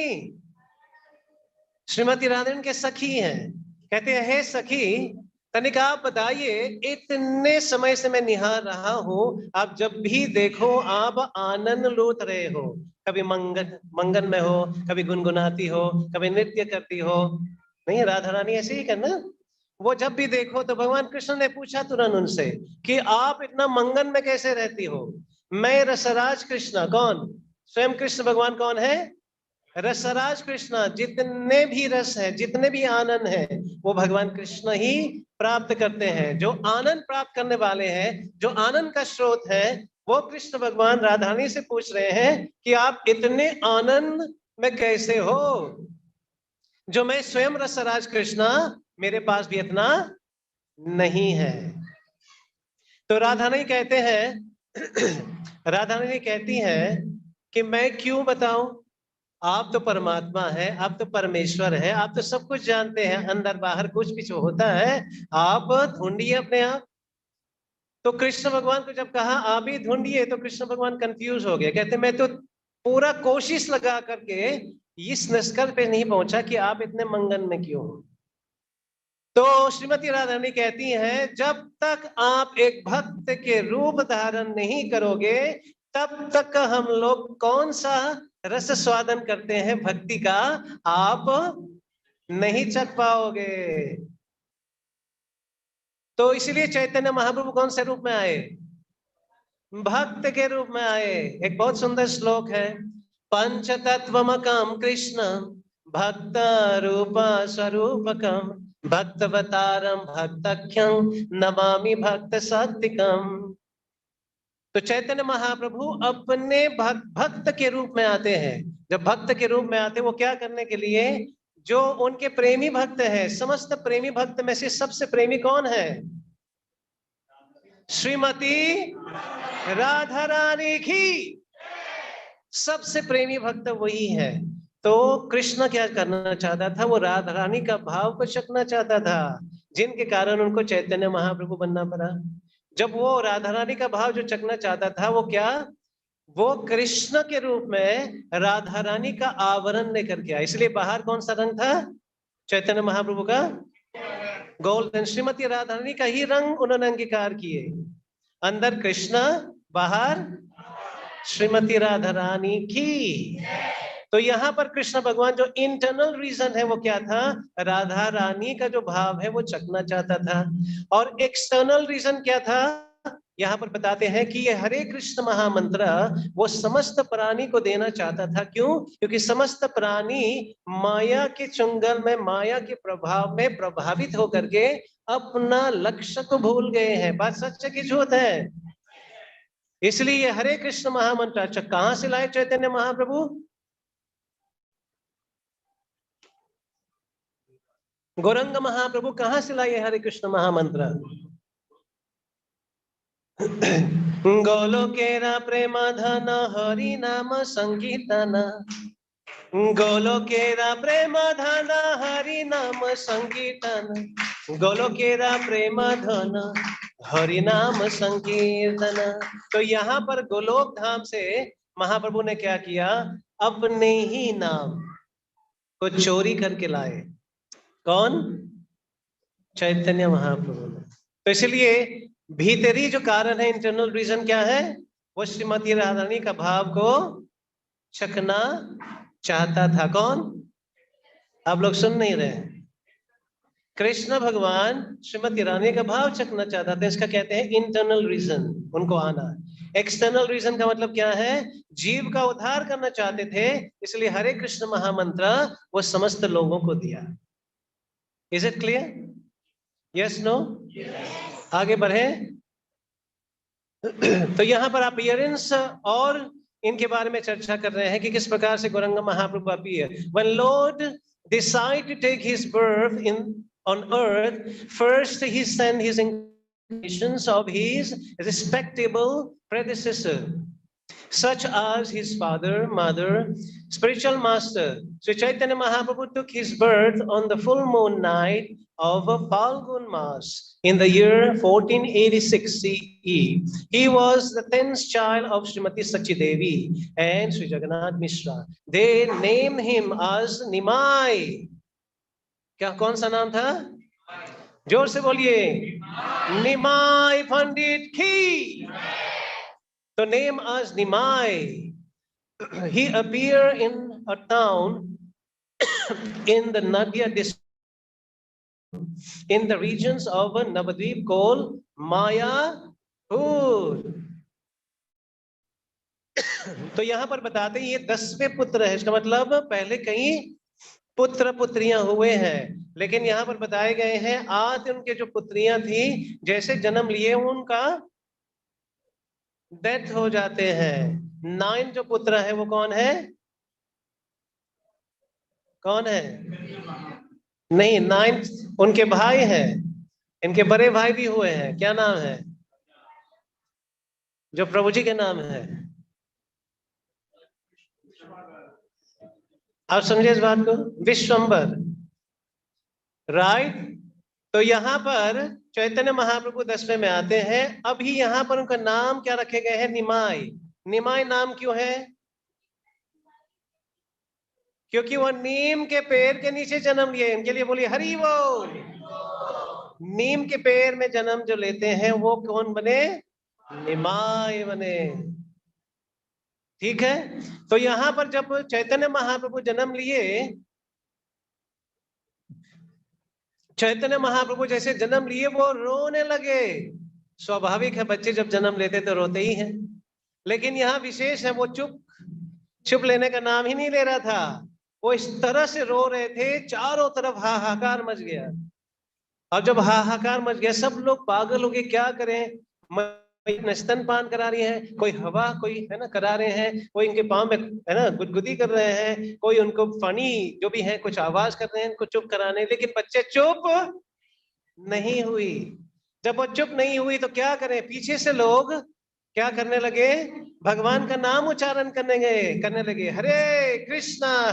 श्रीमती राधारानी के सखी हैं। कहते हैं हे सखी, तनिक आप बताइए, इतने समय से मैं निहार रहा हूं, आप जब भी देखो आप आनंद लूट रहे हो। कभी मंगन मंगन में हो, कभी गुनगुनाती हो, कभी नृत्य करती हो। नहीं, राधा रानी ऐसे ही करना। वो जब भी देखो तो भगवान कृष्ण ने पूछा तुरंत उनसे कि आप इतना मंगन में कैसे रहती हो। मैं रसराज कृष्ण, कौन? स्वयं कृष्ण भगवान कौन है? रसराज कृष्ण। जितने भी रस है, जितने भी आनंद है, वो भगवान कृष्ण ही प्राप्त करते हैं। जो आनंद प्राप्त करने वाले हैं, जो आनंद का स्रोत है, वो कृष्ण भगवान राधारानी से पूछ रहे हैं कि आप इतने आनंद में कैसे हो, जो मैं स्वयं रसराज कृष्ण, मेरे पास भी इतना नहीं है। तो राधारानी कहते हैं राधारानी कहती है कि मैं क्यों बताऊं, आप तो परमात्मा है, आप तो परमेश्वर है, आप तो सब कुछ जानते हैं, अंदर बाहर कुछ भी जो होता है आप ढूंढिए अपने आप। तो कृष्ण भगवान को जब कहा आप ही ढूंढिए, तो कृष्ण भगवान कंफ्यूज हो गए। कहते मैं तो पूरा कोशिश लगा करके इस निष्कर्ष पे नहीं पहुंचा कि आप इतने मंगन में क्यों हो। तो श्रीमती राधारानी कहती हैं, जब तक आप एक भक्त के रूप धारण नहीं करोगे, तब तक हम लोग कौन सा रस स्वादन करते हैं भक्ति का, आप नहीं चख पाओगे। तो इसलिए चैतन्य महाप्रभु कौन से रूप में आए? भक्त के रूप में आए। एक बहुत सुंदर श्लोक है, पंच तत्वमकम कृष्ण भक्त रूप स्वरूपकम भक्तवतारम भक्तख्यम नमामि भक्त सात्विकम। तो चैतन्य महाप्रभु अपने भक्त के रूप में आते हैं। जब भक्त के रूप में आते हैं, वो क्या करने के लिए? जो उनके प्रेमी भक्त है, समस्त प्रेमी भक्त में से सबसे प्रेमी कौन है? श्रीमती राधा रानी की सबसे प्रेमी भक्त वही है। तो कृष्ण क्या करना चाहता था? वो राधा रानी का भाव को चखना चाहता था, जिनके कारण उनको चैतन्य महाप्रभु बनना पड़ा। जब वो राधा रानी का भाव जो चखना चाहता था, वो क्या? वो कृष्ण के रूप में राधा रानी का आवरण लेकर के आया। इसलिए बाहर कौन सा रंग था चैतन्य महाप्रभु का? गोल्डन। श्रीमती राधा रानी का ही रंग उन्होंने अंगीकार किए। अंदर कृष्ण, बाहर श्रीमती राधा रानी की। तो यहाँ पर कृष्ण भगवान जो इंटरनल रीजन है वो क्या था? राधा रानी का जो भाव है वो चखना चाहता था। और एक्सटर्नल रीजन क्या था? यहाँ पर बताते हैं कि ये हरे कृष्ण महामंत्र वो समस्त प्राणी को देना चाहता था। क्यों? क्योंकि समस्त प्राणी माया के चुंगल में, माया के प्रभाव में प्रभावित होकर के अपना लक्ष्य को भूल गए हैं। बात सच है कि झूठ है? इसलिए ये हरे कृष्ण महामंत्र। अच्छा, कहां से लाए चैतन्य महाप्रभु? गौरंग महाप्रभु कहां से लाए हरे कृष्ण महामंत्र? गोलोकेरा प्रेम धन हरि नाम संकीर्तन, गोलोकेरा प्रेम धन हरि नाम संकीर्तन, गोलोकेरा प्रेम धन हरि नाम संकीर्तन। तो यहाँ पर गोलोक धाम से महाप्रभु ने क्या किया, अपने ही नाम को चोरी करके लाए। कौन? चैतन्य महाप्रभु ने। तो इसलिए भीतरी जो कारण है, इंटरनल रीजन क्या है, वो श्रीमती राधा रानी का भाव को चखना चाहता था। कौन? आप लोग सुन नहीं रहे। कृष्ण भगवान श्रीमती रानी का भाव चखना चाहता था, इसका कहते हैं इंटरनल रीजन, उनको आना। एक्सटर्नल रीजन का मतलब क्या है, जीव का उद्धार करना चाहते थे, इसलिए हरे कृष्ण महामंत्र वो समस्त लोगों को दिया। Is it clear? Yes no? आगे बढ़े। तो यहाँ पर अपीयरेंस और इनके बारे में चर्चा कर रहे हैं कि किस प्रकार से गौरंग महाप्रभु appear. When Lord decided to take his birth on earth, first he sent his incarnations of his respectable predecessor, such as his father, mother, spiritual master. Sri Chaitanya Mahaprabhu took his birth on the full moon night of Falgun Mas in the year 1486 CE. He was the 10th child of Srimati Sachidevi and Sri Jagannath Mishra. They named him as Nimai. क्या कौन सा नाम था? जोर से बोलिए। निमाई पंडित की। तो name as Nimai. He appeared in a town in the Nadia district in the regions of Navadvip called Mayapur. तो यहाँ पर बताते हैं ये 10वें पुत्र है, इसका मतलब पहले कई पुत्र पुत्रियां हुए हैं, लेकिन यहाँ पर बताए गए हैं आज उनके जो पुत्रियां थी जैसे जन्म लिए उनका डेथ हो जाते हैं। 9 जो पुत्र है वो कौन है? कौन है? नहीं, 9 उनके भाई हैं, इनके बड़े भाई भी हुए हैं। क्या नाम है जो प्रभु जी के नाम है? आप समझे इस बात को? विश्वंबर, राइट। तो यहाँ पर चैतन्य महाप्रभु 10वें में आते हैं। अभी यहाँ पर उनका नाम क्या रखे गए हैं? निमाई। निमाई नाम क्यों है? क्योंकि वह नीम के पेड़ के नीचे जन्म लिए। इनके लिए बोलिए हरि बोल। नीम के पेड़ में जन्म जो लेते हैं वो कौन बने? निमाई बने। ठीक है। तो यहाँ पर जब चैतन्य महाप्रभु जन्म लिए, चैतन्य महाप्रभु जैसे जन्म लिए वो रोने लगे। स्वाभाविक है, बच्चे जब जन्म लेते तो रोते ही हैं, लेकिन यहाँ विशेष है वो चुप लेने का नाम ही नहीं ले रहा था। वो इस तरह से रो रहे थे, चारों तरफ हाहाकार मच गया। और जब हाहाकार मच गया सब लोग पागल हो गए, क्या करें। कोई स्तनपान करा रही है, कोई हवा कोई है ना करा रहे हैं, कोई इनके पाँव में है ना गुदगुदी कर रहे हैं, कोई उनको फनी जो भी है कुछ आवाज कर रहे हैं उनको चुप कराने, लेकिन बच्चे चुप नहीं हुई। जब वो चुप नहीं हुई तो क्या करें, पीछे से लोग क्या करने लगे? भगवान का नाम उच्चारण करने लगे। हरे कृष्णा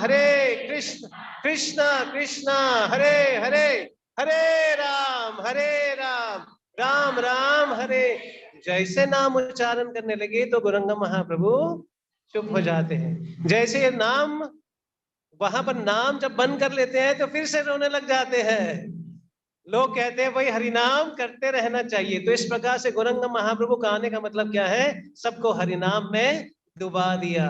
कृष्ण कृष्णा हरे हरे, हरे राम राम राम हरे। जैसे नाम उच्चारण करने लगे तो गौरंग महाप्रभु चुप हो जाते हैं। जैसे ये नाम वहां पर नाम जब बंद कर लेते हैं तो फिर से रोने लग जाते हैं। लोग कहते हैं भाई हरिनाम करते रहना चाहिए। तो इस प्रकार से गौरंग महाप्रभु का आने का मतलब क्या है? सबको हरिनाम में डुबा दिया।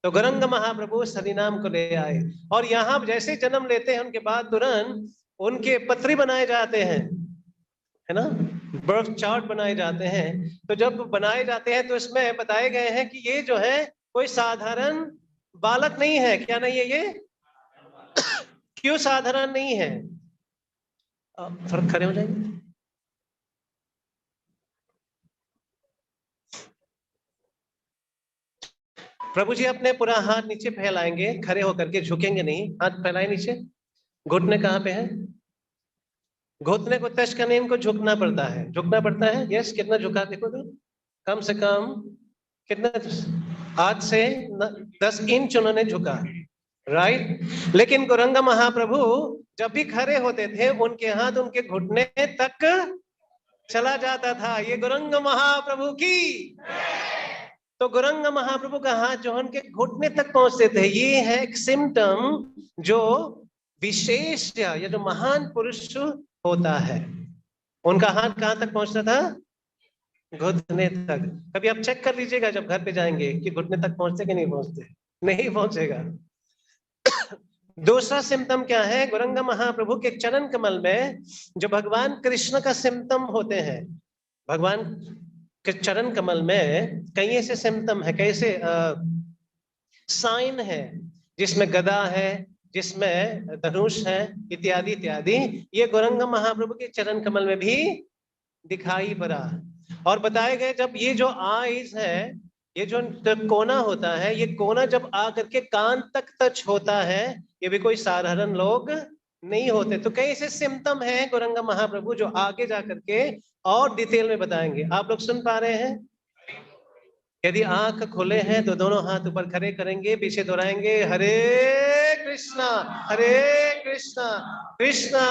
तो गौरंग महाप्रभु हरिनाम को ले आए और यहाँ जैसे जन्म लेते हैं उनके बाद तुरंत उनके पत्री बनाए जाते हैं, है ना, बर्थ चार्ट बनाए जाते हैं। तो जब बनाए जाते हैं तो इसमें बताए गए हैं कि ये जो है कोई साधारण बालक नहीं है। क्या नहीं है ये? क्यों साधारण नहीं है? थोड़ा खड़े हो जाएंगे। प्रभु जी अपने पूरा हाथ नीचे फैलाएंगे, खड़े होकर के, झुकेंगे नहीं। हाथ फैलाए नीचे। घुटने कहाँ पे है? घुटने को टच करने इनको झुकना पड़ता है, झुकना पड़ता है। यस, कितना झुका देखो तो। कम से कम कितने, आज से 10 इंच उन्होंने झुका, राइट। लेकिन गौरंग महाप्रभु जब भी खड़े होते थे उनके हाथ उनके घुटने तक चला जाता था। ये गौरंग महाप्रभु की। तो गौरंग महाप्रभु का हाथ जो उनके घुटने तक पहुंचते थे, ये है एक सिम्टम जो विशेष या जो महान पुरुष होता है। उनका हाथ कहां तक पहुंचता था? घुटने तक। कभी आप चेक कर लीजिएगा जब घर पे जाएंगे कि घुटने तक पहुंचते कि नहीं पहुंचते। नहीं पहुंचेगा। दूसरा सिम्टम क्या है? गौरंग महाप्रभु के चरण कमल में जो भगवान कृष्ण का सिम्टम होते हैं, भगवान के चरण कमल में कई ऐसे सिम्टम है, कैसे साइन है, जिसमें गदा है, जिसमें धनुष है, इत्यादि इत्यादि। ये गौरंग महाप्रभु के चरण कमल में भी दिखाई पड़ा। और बताए गए जब ये जो आईज है, ये जो कोना होता है, ये कोना जब आकर के कान तक टच होता है, ये भी कोई साधारण लोग नहीं होते। तो कई ऐसे सिम्टम है गौरंग महाप्रभु जो आगे जाकर के और डिटेल में बताएंगे। आप लोग सुन पा रहे हैं? यदि आंख खुले हैं तो दोनों हाथ ऊपर खड़े करेंगे, पीछे दोहराएंगे, हरे कृष्णा हरे कृष्णा कृष्णा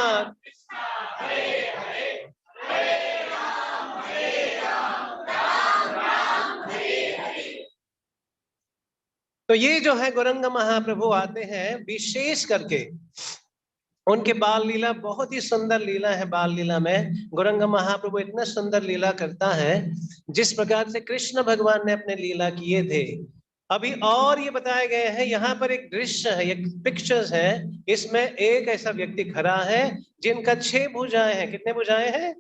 हरे हरे हरे राम राम राम हरे हरे। तो ये जो है गौरंग महाप्रभु आते हैं विशेष करके, उनके बाल लीला बहुत ही सुंदर लीला है। बाल लीला में गौरंग महाप्रभु इतना सुंदर लीला करता है, जिस प्रकार से कृष्ण भगवान ने अपने लीला किए थे। अभी और ये बताए गए हैं, यहाँ पर एक दृश्य है, एक पिक्चर्स है। इसमें एक ऐसा व्यक्ति खड़ा है जिनका 6 भुजाएं हैं। कितने भुजाएं हैं?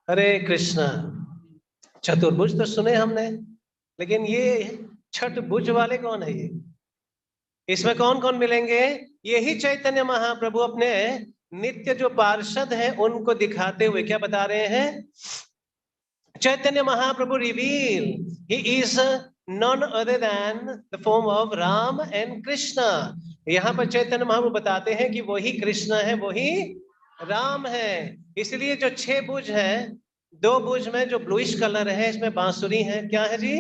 हरे कृष्णा। चतुर्भुज तो सुने हमने, लेकिन ये छठ भुज वाले कौन है? ये इसमें कौन कौन मिलेंगे? यही चैतन्य महाप्रभु अपने नित्य जो पार्षद हैं उनको दिखाते हुए क्या बता रहे हैं? Chaitanya Mahaprabhu reveal he is none other than the form of Ram and Krishna. यहाँ पर चैतन्य महाप्रभु बताते हैं कि वही कृष्ण है, वही राम है। इसलिए जो 6 भुज है, 2 भुज में जो ब्लूइश कलर है, इसमें बांसुरी है। क्या है जी?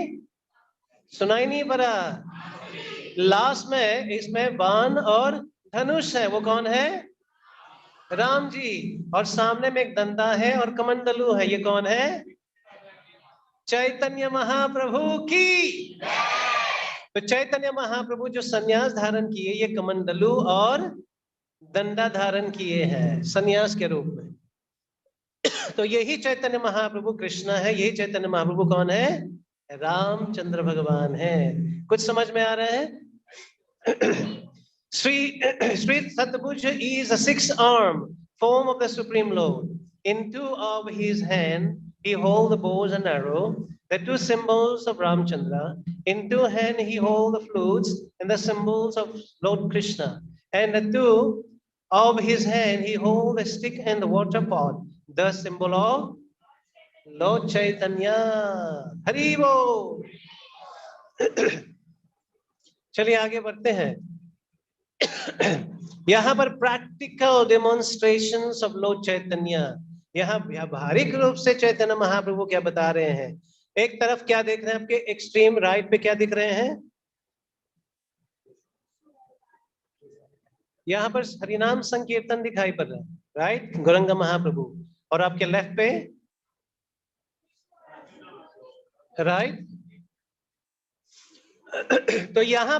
सुनाई नहीं पड़ा? लास्ट में इसमें बाण और धनुष है। वो कौन है? राम जी। और सामने में एक दंता है और कमंडलू है। ये कौन है? चैतन्य महाप्रभु की। तो चैतन्य महाप्रभु जो सन्यास धारण किए, ये कमंडलू और दंडा धारण किए हैं सन्यास के रूप में। तो यही चैतन्य महाप्रभु कृष्ण है। यही चैतन्य महाप्रभु कौन है? रामचंद्र भगवान है। कुछ समझ में आ रहा है? Sri Satbhuj is a 6-armed form of the Supreme Lord. In 2 of his hands, he holds the bows and arrow, the 2 symbols of Ramchandra. In 2 hands, he holds the flutes and the symbols of Lord Krishna. And the 2 of his hands, he holds the stick and the water pot, the symbol of Lord Chaitanya. Hari Bol. चलिए आगे बढ़ते हैं। यहाँ पर practical demonstrations of Lord चैतन्य। यहाँ व्यावहारिक रूप से चैतन्य महाप्रभु क्या बता रहे हैं? एक तरफ क्या देख रहे हैं? आपके एक्सट्रीम राइट पे क्या दिख रहे हैं? यहाँ पर हरिनाम संकीर्तन दिखाई पड़ रहा है, राइट? गौरंग महाप्रभु। और आपके लेफ्ट पे राइट। तो यहाँ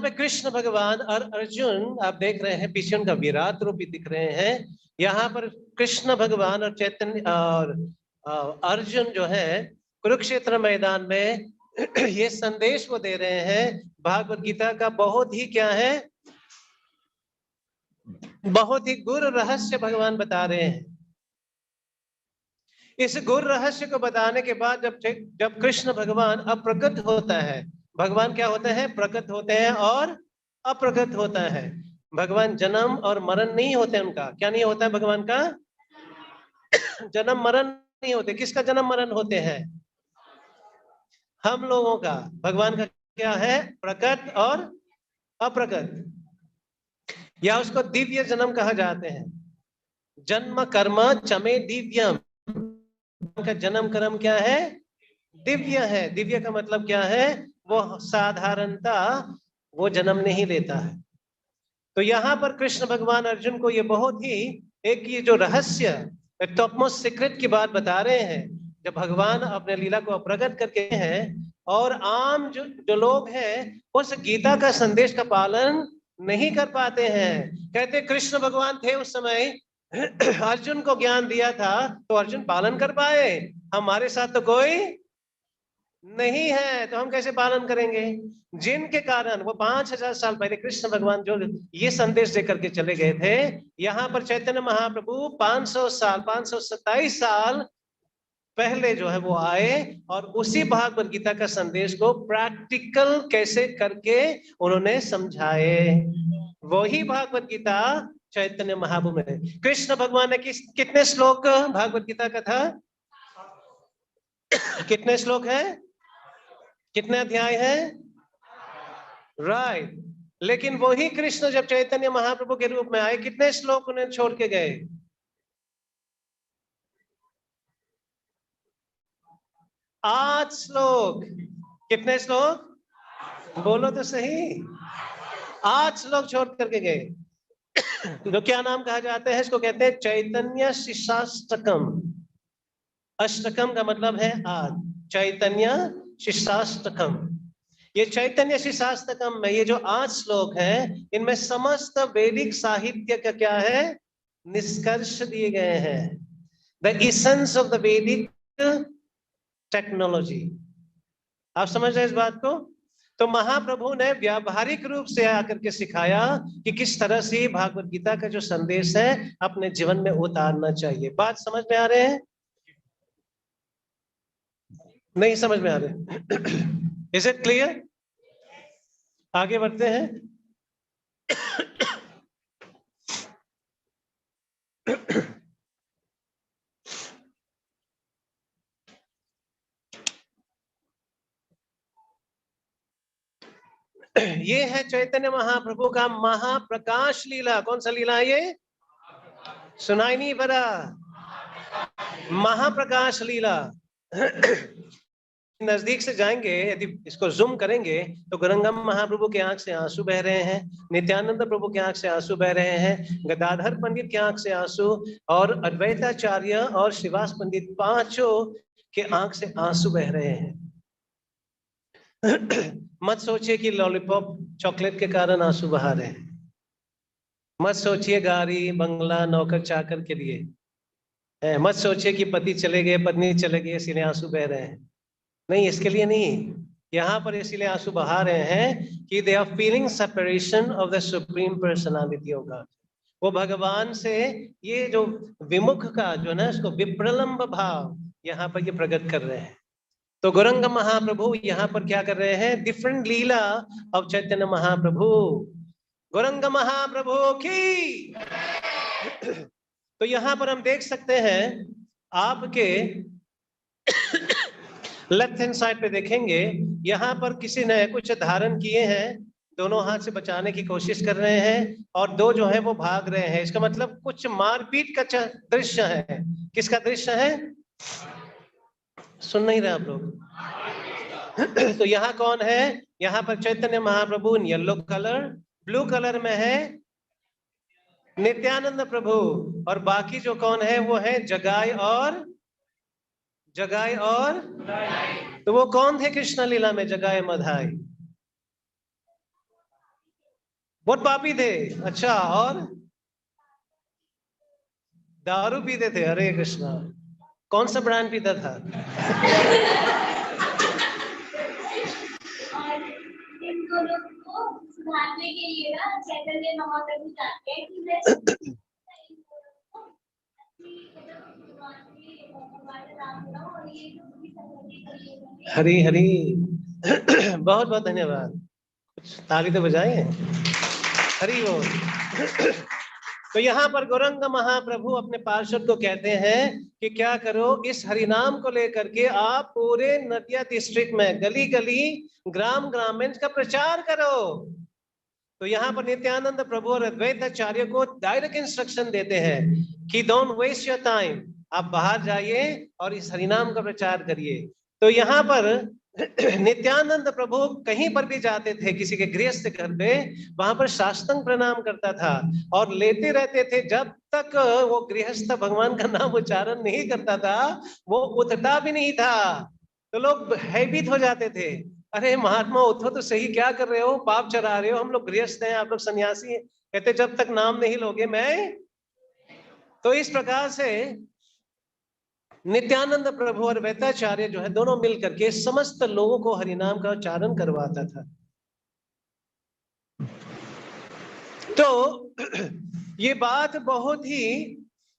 पे कृष्ण भगवान और अर्जुन आप देख रहे हैं, पीछे उनका विराट रूप भी दिख रहे हैं। यहाँ पर कृष्ण भगवान और चैतन्य और अर्जुन जो है कुरुक्षेत्र मैदान में ये संदेश वो दे रहे हैं भागवत गीता का। बहुत ही क्या है? बहुत ही गुर रहस्य भगवान बता रहे हैं। इस गुर रहस्य को बताने के बाद जब कृष्ण भगवान अप्रकट होता है, भगवान क्या होते हैं? प्रकट होते हैं और अप्रकट होता है। भगवान जन्म और मरण नहीं होते उनका। क्या नहीं होता है भगवान का? जन्म मरण नहीं होते। किसका जन्म मरण होते हैं? हम लोगों का। भगवान का क्या है? प्रकट और अप्रकट, या उसको दिव्य जन्म कहा जाते हैं। जन्म कर्म चमे दिव्यम। उनका जन्म कर्म क्या है? दिव्य है। दिव्य का मतलब क्या है? वो साधारणता वो जन्म नहीं लेता है। तो यहाँ पर कृष्ण भगवान अर्जुन को ये बहुत ही एक ये जो रहस्य, टॉपमोस्ट सीक्रेट की बात बता रहे हैं। जब भगवान अपने लीला को प्रकट करके हैं और आम जो लोग हैं उस गीता का संदेश का पालन नहीं कर पाते हैं। कहते कृष्ण भगवान थे उस समय, अर्जुन को ज्ञान दिया था तो अर्जुन पालन कर पाए, हमारे साथ तो कोई नहीं है तो हम कैसे पालन करेंगे? जिनके कारण वो 5000 साल पहले कृष्ण भगवान जो ये संदेश देकर के चले गए थे, यहाँ पर चैतन्य महाप्रभु 500 साल 527 साल पहले जो है वो आए और उसी भागवत गीता का संदेश को प्रैक्टिकल कैसे करके उन्होंने समझाए। वही भागवत गीता चैतन्य महाप्रभु में कृष्ण भगवान ने कितने श्लोक भागवत गीता का था? कितने श्लोक है? कितने अध्याय है? राइट। लेकिन वही कृष्ण जब चैतन्य महाप्रभु के रूप में आए, कितने श्लोक उन्हें छोड़ के गए? 8 श्लोक। कितने श्लोक? बोलो तो सही। 8 श्लोक छोड़ करके गए। तो क्या नाम कहा जाता है इसको? कहते हैं चैतन्य शिष्टाष्टकम। अष्टकम का मतलब है 8। चैतन्य शिष्टाष्टकम। ये चैतन्य शिष्टाष्टकम में ये जो 8 श्लोक हैं, इनमें समस्त वैदिक साहित्य का क्या है? निष्कर्ष दिए गए हैं। द एसेंस ऑफ द वैदिक टेक्नोलॉजी। आप समझ रहे हैं इस बात को? तो महाप्रभु ने व्यावहारिक रूप से आकर के सिखाया कि किस तरह से भागवत गीता का जो संदेश है अपने जीवन में उतारना चाहिए। बात समझ में आ रहे हैं? नहीं समझ में आ रहे? Is it clear? आगे बढ़ते हैं। ये है चैतन्य महाप्रभु का महाप्रकाश लीला। कौन सा लीला है ये? सुनाई नहीं पड़ा? महाप्रकाश लीला। नजदीक से जाएंगे, यदि इसको जूम करेंगे तो गौरंगम महाप्रभु के आंख से आंसू बह रहे हैं, नित्यानंद प्रभु के आंख से आंसू बह रहे हैं, गदाधर पंडित के आंख से आंसू, और अद्वैताचार्य और श्रीवास पंडित पांचों के आंख से आंसू बह रहे हैं। मत सोचिए कि लॉलीपॉप चॉकलेट के कारण आंसू बहा रहे हैं। मत सोचिए गाड़ी बंगला नौकर चाकर के लिए। मत सोचिए कि पति चले गए पत्नी चले गई इसलिए आंसू बह रहे हैं। नहीं, इसके लिए नहीं। यहाँ पर इसलिए आंसू बहा रहे हैं कि they are feeling separation of the supreme personality of God. वो भगवान से ये जो विमुख का जो ना इसको विप्रलंब भाव यहाँ पर ये प्रकट कर रहे हैं। तो गौरंग महाप्रभु यहाँ पर क्या कर रहे हैं? Different Leela of Chaitanya Mahaprabhu. Gaurang महाप्रभु की। तो यहाँ पर हम देख सकते हैं, आपके लेफ्ट हैंड साइड पे देखेंगे, यहाँ पर किसी ने कुछ धारण किए हैं, दोनों हाथ से बचाने की कोशिश कर रहे हैं और दो जो है वो भाग रहे हैं। इसका मतलब कुछ मारपीट का दृश्य है। किसका दृश्य है? सुन नहीं रहे आप लोग? तो यहाँ कौन है? यहाँ पर Chaitanya Mahaprabhu in yellow colour, blue colour में है नित्यानंद प्रभु, और बाकी जो कौन है वो है जगाई और तो वो कौन थे कृष्ण लीला में? जगाई मधाई। बहुत पापी थे। अच्छा, और दारू पीते थे। हरे कृष्णा। कौन सा ब्रांड पीता था? सुधारने के लिए ना चैतन्य महाप्रभु चाहते हैं कि हरी हरी। बहुत बहुत धन्यवाद। ताली तो बजाएं। हरी बोल। तो यहाँ पर गौरंग महाप्रभु अपने पार्षद को कहते हैं कि क्या करो, इस हरिनाम को लेकर के आप पूरे नदिया डिस्ट्रिक्ट में गली गली ग्राम ग्राम में इसका प्रचार करो। तो यहाँ पर नित्यानंद प्रभु और अद्वैताचार्य को डायरेक्ट इंस्ट्रक्शन देते हैं कि डोंट वेस्ट योर टाइम। आप बाहर जाइए और इस हरिनाम का प्रचार करिए। तो यहाँ पर नित्यानंद प्रभु कहीं पर भी जाते थे, किसी के गृहस्थ घर पे, वहां पर साष्टांग प्रणाम करता था और लेते रहते थे जब तक वो गृहस्थ भगवान का नाम उच्चारण नहीं करता था, वो उठता भी नहीं था। तो लोग भयभीत हो जाते थे, अरे महात्मा उठो तो सही, क्या कर रहे हो, पाप चढ़ा रहे हो, हम लोग गृहस्थ हैं, आप लोग सन्यासी हैं। कहते जब तक नाम नहीं लोगे मैं। तो इस प्रकार से नित्यानंद प्रभु और वैताचार्य जो है दोनों मिल करके समस्त लोगों को हरिनाम का उच्चारण करवाता था। तो ये बात बहुत ही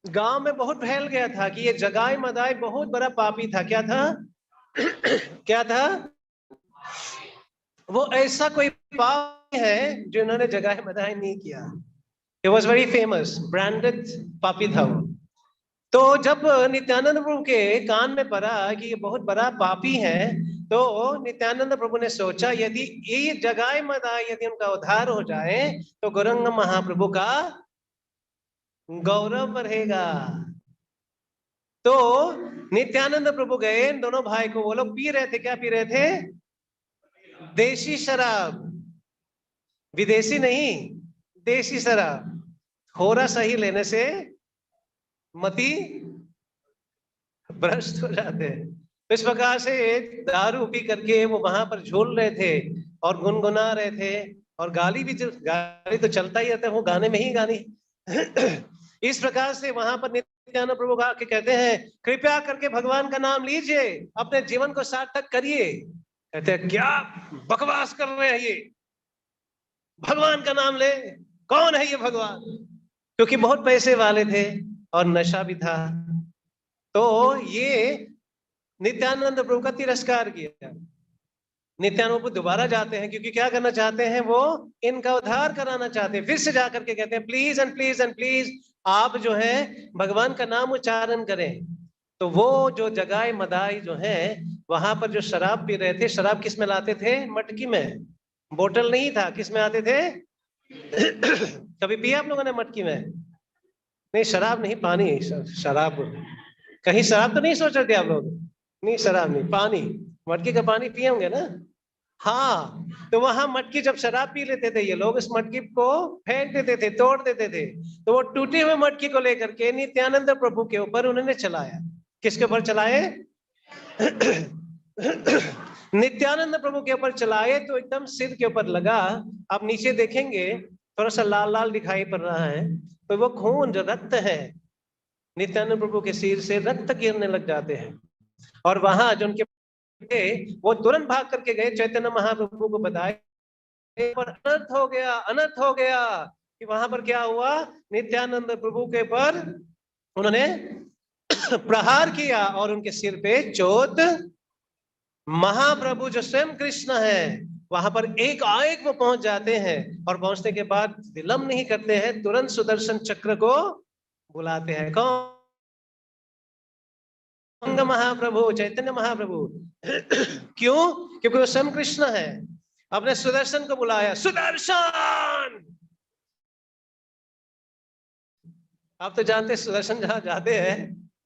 गांव में बहुत फैल गया था कि ये जगाई मदाई बहुत बड़ा पापी था। क्या था? क्या था? वो ऐसा कोई पापी है जो इन्होंने जगाई मदाई नहीं किया। He was very famous, branded पापी था वो। तो जब नित्यानंद प्रभु के कान में पड़ा कि ये बहुत बड़ा पापी है, तो नित्यानंद प्रभु ने सोचा यदि ये जगाए मदाई यदि उनका उद्धार हो जाए तो गौरंग महाप्रभु का गौरव बढ़ेगा। तो नित्यानंद प्रभु गए, दोनों भाई को, वो लोग पी रहे थे, क्या पी रहे थे? देशी शराब, विदेशी नहीं, देशी शराब। थोड़ा सही लेने से मति भ्रष्ट हो जाते हैं। तो इस प्रकार से दारू पी करके वो वहां पर झूल रहे थे और गुनगुना रहे थे, और गाली तो चलता ही रहता है, वो गाने में ही गाने। इस प्रकार से वहां पर नित्यानंद प्रभु आके कहते हैं कृपया करके भगवान का नाम लीजिए, अपने जीवन को सार्थक करिए। कहते हैं क्या बकवास कर रहे हैं ये, भगवान का नाम ले, कौन है ये भगवान? क्योंकि बहुत पैसे वाले थे और नशा भी था। तो ये नित्यानंद प्रभु का तिरस्कार किया। नित्यानंद प्रभु दोबारा जाते हैं, क्योंकि क्या करना चाहते हैं, वो इनका उद्धार कराना चाहते हैं। फिर से जाकर के कहते हैं please and please and please आप जो है भगवान का नाम उच्चारण करें। तो वो जो जगाई मदाई जो है वहां पर जो शराब पी रहे थे, शराब किस में लाते थे? मटकी में, बोतल नहीं था। किस में आते थे? कभी पिया आप लोगों ने मटकी में? नहीं, शराब नहीं, पानी। शराब, कहीं शराब तो नहीं सोच रहे थे आप लोग? नहीं, शराब नहीं, पानी, मटकी का पानी पिए होंगे ना। हाँ, तो वहां मटकी, जब शराब पी लेते थे ये लोग, इस मटकी को फेंक देते थे, तोड़ देते थे। तो वो टूटे हुए मटकी को लेकर के नित्यानंद प्रभु के ऊपर उन्होंने चलाया। किसके ऊपर चलाए? नित्यानंद प्रभु के ऊपर चलाए तो एकदम सिर के ऊपर लगा। आप नीचे देखेंगे थोड़ा सा लाल लाल दिखाई पड़ रहा है, तो वो खून जो रक्त है, नित्यानंद प्रभु के सिर से रक्त गिरने लग जाते हैं। और वहां जो उनके वो तुरंत भाग करके गए, चैतन्य महाप्रभु को बताए, पर अनर्थ हो गया, अनर्थ हो गया। कि वहां पर क्या हुआ? नित्यानंद प्रभु के पर उन्होंने प्रहार किया और उनके सिर पे चोट। महाप्रभु जो स्वयं कृष्ण है वहां पर एक आएक वो पहुंच जाते हैं, और पहुंचने के बाद विलंब नहीं करते हैं, तुरंत सुदर्शन चक्र को बुलाते हैं। कौन? महाप्रभु, चैतन्य महाप्रभु। क्यों? क्योंकि वो स्वयं कृष्ण है। अपने सुदर्शन को बुलाया, सुदर्शन। आप तो जानते सुदर्शन जहां जाते हैं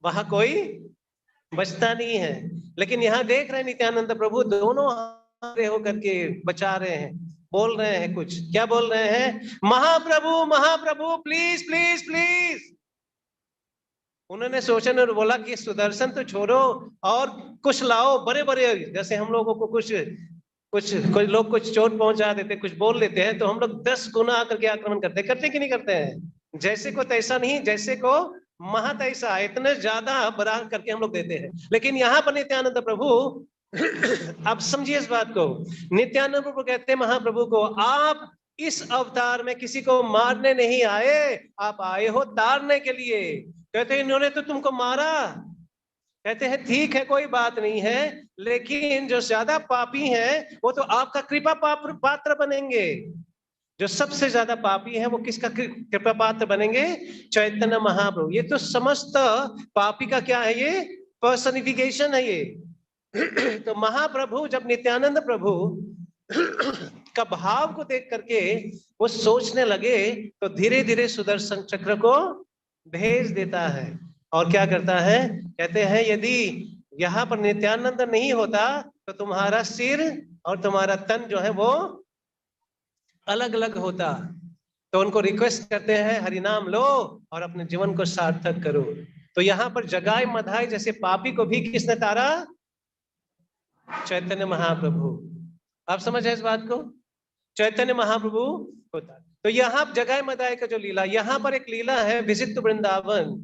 वहां कोई बचता नहीं है। लेकिन यहाँ देख रहे हैं नित्यानंद प्रभु दोनों होकर के बचा रहे हैं, बोल रहे हैं कुछ। क्या बोल रहे हैं? महाप्रभु, महाप्रभु, प्लीज प्लीज प्लीज। उन्होंने सोचा और बोला कि सुदर्शन तो छोड़ो और कुछ लाओ, बड़े बड़े, जैसे हम लोगों को कुछ लोग कुछ चोट पहुंचा देते, कुछ बोल लेते हैं, तो हम लोग 10 गुना आकर के आक्रमण करते कि नहीं करते हैं? जैसे को तैसा नहीं, जैसे को महत ऐसा, इतने ज्यादा बड़ा करके हम लोग देते हैं। लेकिन यहाँ पर नित्यानंद प्रभु आप समझिए इस बात को। नित्यानंद प्रभु कहते हैं महाप्रभु को, आप इस अवतार में किसी को मारने नहीं आए, आप आए हो तारने के लिए। कहते हैं इन्होंने तो तुमको मारा। कहते हैं ठीक है, कोई बात नहीं है, लेकिन जो ज्यादा पापी हैं वो तो आपका कृपा पात्र बनेंगे। जो सबसे ज्यादा पापी है वो किसका कृपा पात्र बनेंगे? चैतन्य महाप्रभु। ये तो समस्त पापी का क्या है? ये पर्सनिफिकेशन है ये। तो महाप्रभु जब नित्यानंद प्रभु का भाव को देख करके वो सोचने लगे, तो धीरे धीरे सुदर्शन चक्र को भेज देता है और क्या करता है, कहते हैं यदि यहाँ पर नित्यानंद नहीं होता तो तुम्हारा सिर और तुम्हारा तन जो है वो अलग अलग होता। तो उनको रिक्वेस्ट करते हैं हरिनाम लो और अपने जीवन को सार्थक करो। तो यहाँ पर जगाई मधाई जैसे पापी को भी किसने तारा? चैतन्य महाप्रभु। आप समझ है इस बात को? चैतन्य महाप्रभु होता। तो यहाँ जगाई मधाई का जो लीला, यहाँ पर एक लीला है विजिट टू वृंदावन।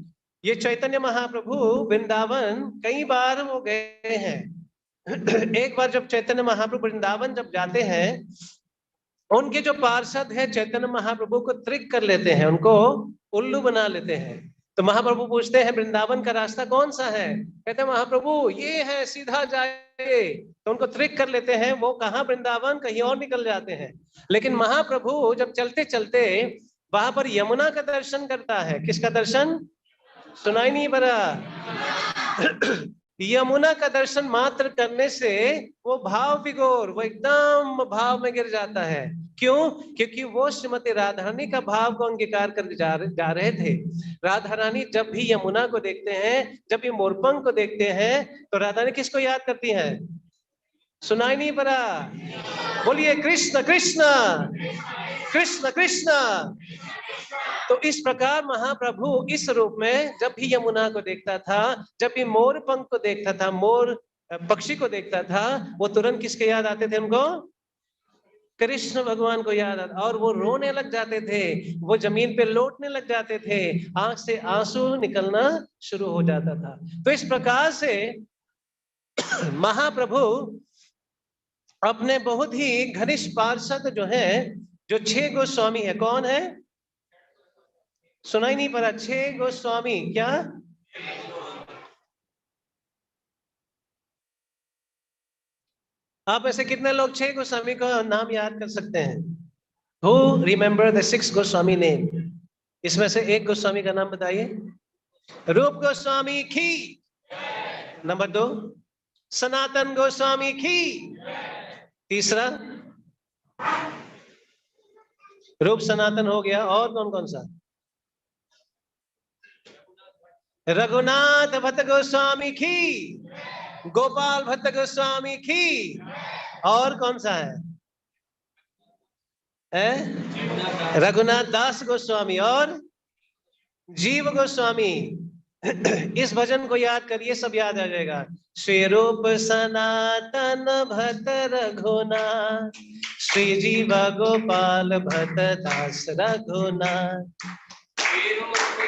ये चैतन्य महाप्रभु वृंदावन कई बार वो गए हैं। एक बार जब चैतन्य महाप्रभु वृंदावन जब जाते हैं, उनके जो पार्षद है चैतन्य महाप्रभु को ट्रिक कर लेते हैं, उनको उल्लू बना लेते हैं। तो महाप्रभु पूछते हैं वृंदावन का रास्ता कौन सा है? कहते हैं महाप्रभु ये है, सीधा जाइए। तो उनको ट्रिक कर लेते हैं, वो कहाँ वृंदावन कहीं और निकल जाते हैं। लेकिन महाप्रभु जब चलते चलते वहां पर यमुना का दर्शन करता है। किसका दर्शन? सुनाई नहीं पड़ा? यमुना का दर्शन मात्र करने से वो भाव विगोर, वो एकदम भाव में गिर जाता है। क्यों? क्योंकि वो श्रीमती राधा रानी का भाव को अंगीकार कर जा रहे थे। राधा रानी जब भी यमुना को देखते हैं, जब भी मोरपंख को देखते हैं, तो राधा रानी किसको याद करती हैं? सुनाई नहीं पड़ा? बोलिए कृष्ण कृष्ण कृष्ण कृष्ण। तो इस प्रकार महाप्रभु इस रूप में जब भी यमुना को देखता था, जब भी मोर पंख को देखता था, मोर पक्षी को देखता था, वो तुरंत किसके याद आते थे उनको? कृष्ण भगवान को याद आता। और वो रोने लग जाते थे, वो जमीन पे लौटने लग जाते थे, आंख से आंसू निकलना शुरू हो जाता था। तो इस प्रकार से महाप्रभु अपने बहुत ही घनिष्ठ पार्षद जो है, जो 6 गोस्वामी है, कौन है? सुनाई नहीं पड़ा? 6 गोस्वामी। क्या? आप ऐसे कितने लोग 6 गोस्वामी का नाम याद कर सकते हैं? Who remember the 6 Goswami name? इसमें से एक गोस्वामी का नाम बताइए। रूप गोस्वामी की। नंबर 2 सनातन गोस्वामी की। तीसरा रूप सनातन हो गया। और कौन कौन सा? रघुनाथ भट्ट गोस्वामी की, गोपाल भट्ट गोस्वामी की। और कौन सा है? रघुनाथ दास गोस्वामी और जीव गोस्वामी। इस भजन को याद करिए, सब याद आ जाएगा। श्री रूप सनातन भट्ट रघुनाथ, श्री जीव गोपाल भट्ट दास रघुनाथ,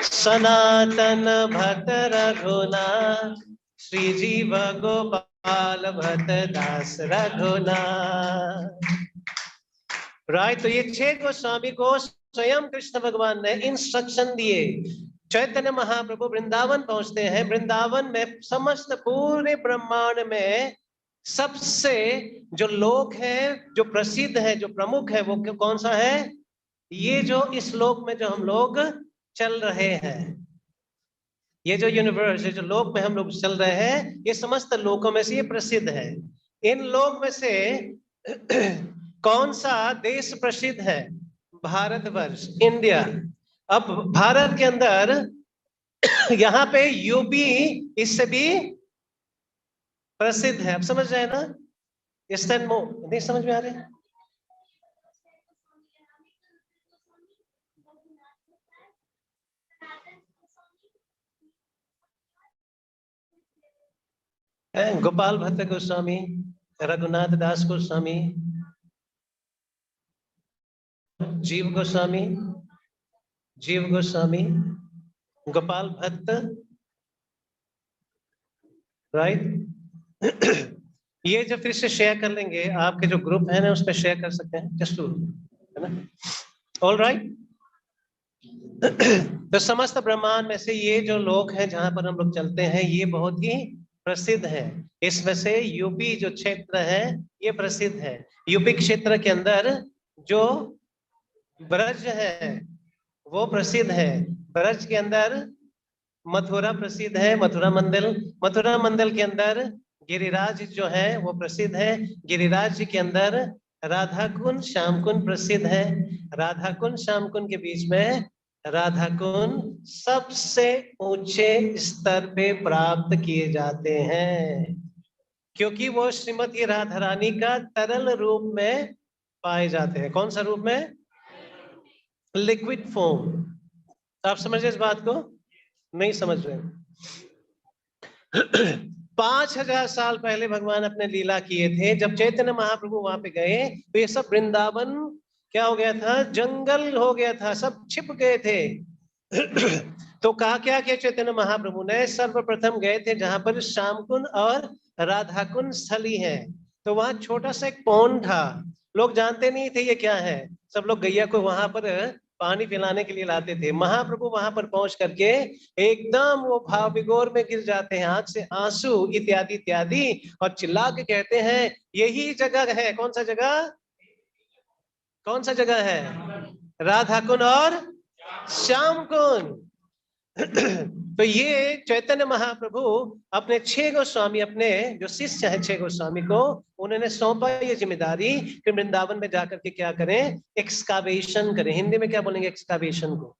सनातन भट्ट रघुनाथ, श्री जीव गोपाल भट्ट दास रघुनाथ। राइट। तो ये 6 गोस्वामी को स्वयं कृष्ण भगवान ने इंस्ट्रक्शन दिए। चैतन्य महाप्रभु वृंदावन पहुंचते हैं। वृंदावन में समस्त पूरे ब्रह्मांड में सबसे जो लोक है, जो प्रसिद्ध है, जो प्रमुख है, वो कौन सा है? ये जो इस लोक में जो हम लोग चल रहे हैं, ये जो यूनिवर्स है, जो लोक में हम लोग चल रहे हैं, ये समस्त लोकों में से ये प्रसिद्ध है। इन लोक में से कौन सा देश प्रसिद्ध है? भारतवर्ष, इंडिया। अब भारत के अंदर यहाँ पे यूपी इससे भी प्रसिद्ध है। अब समझ रहे हैं ना? ईस्टर्न मो नहीं समझ में आ रहे? गोपाल भट्ट गोस्वामी, रघुनाथ दास गोस्वामी, जीव गोस्वामी, जीव गोस्वामी, गोपाल भट्ट। राइट। ये जो फिर से शेयर कर लेंगे, आपके जो ग्रुप है ना उस पर शेयर कर सकते हैं, जस्ट है ना? All right. तो समस्त ब्रह्मांड में से ये जो लोग हैं जहां पर हम लोग चलते हैं, ये बहुत ही प्रसिद्ध है। इसमें से यूपी जो क्षेत्र है ये प्रसिद्ध है। यूपी क्षेत्र के अंदर जो ब्रज है वो प्रसिद्ध है। ब्रज के अंदर मथुरा प्रसिद्ध है, मथुरा मंदिर। मथुरा मंदिर के अंदर गिरिराज जो है वो प्रसिद्ध है। गिरिराज जी के अंदर राधा कुंड श्याम कुंड प्रसिद्ध है। राधा कुंड श्याम कुंड के बीच में राधा कुंड सबसे ऊंचे स्तर पे प्राप्त किए जाते हैं, क्योंकि वो श्रीमती राधा रानी का तरल रूप में पाए जाते हैं। कौन सा रूप में? Liquid form. आप समझ रहे इस बात को? नहीं समझ रहे? 5000 साल पहले भगवान अपने लीला किए थे। जब चैतन्य महाप्रभु वहां पे गए तो ये सब वृंदावन क्या हो गया था? जंगल हो गया था, सब छिप गए थे। तो कहा क्या किया चैतन्य महाप्रभु ने? सर्वप्रथम गए थे जहां पर श्याम कुंड और राधा कुंड स्थली है, तो वहां छोटा सा एक पौंड था। लोग जानते नहीं थे ये क्या है। सब लोग गैया को वहां पर पानी पिलाने के लिए लाते थे। महाप्रभु वहां पर पहुंच करके एकदम वो भाव विगोर में गिर जाते हैं, आंख से आंसू इत्यादि इत्यादि, और चिल्ला के कहते हैं यही जगह है। कौन सा जगह? कौन सा जगह है? राधा कुंड और श्याम कुंड। तो ये चैतन्य महाप्रभु अपने 6 गोस्वामी, अपने जो शिष्य है 6 गोस्वामी को उन्होंने सौंपा ये जिम्मेदारी कि वृंदावन में जाकर के क्या करें? एक्सकावेशन करें। हिंदी में क्या बोलेंगे एक्सकावेशन को?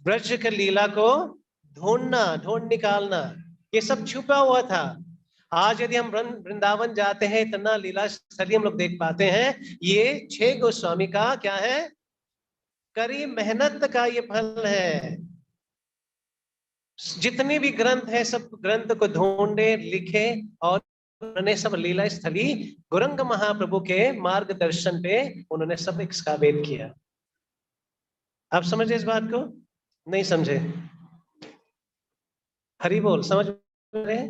ब्रज के लीला को ढूंढना, ढूंढ निकालना, ये सब छुपा हुआ था। आज यदि हम वृंदावन जाते हैं, इतना लीला स्थली हम लोग देख पाते हैं। ये 6 गोस्वामी का क्या है? कड़ी मेहनत का ये फल है। जितने भी ग्रंथ है सब ग्रंथ को ढूंढे, लिखे, और उन्होंने सब लीला स्थली गौरंग महाप्रभु के मार्गदर्शन पे उन्होंने सब एक्सकावेट किया। आप समझे इस बात को? नहीं समझे? हरि बोल। समझ रहे?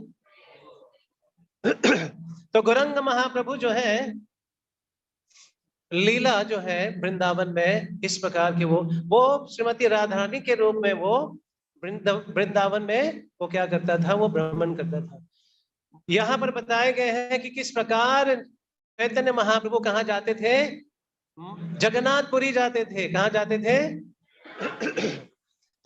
तो गौरंग महाप्रभु जो है लीला जो है वृंदावन में इस प्रकार की, वो श्रीमती राधा रानी के रूप में वो वृंदावन में वो क्या करता था? वो भ्रमण करता था। यहाँ पर बताए गए हैं कि किस प्रकार चैतन्य महाप्रभु कहाँ जाते थे? जगन्नाथपुरी जाते थे। कहाँ जाते थे?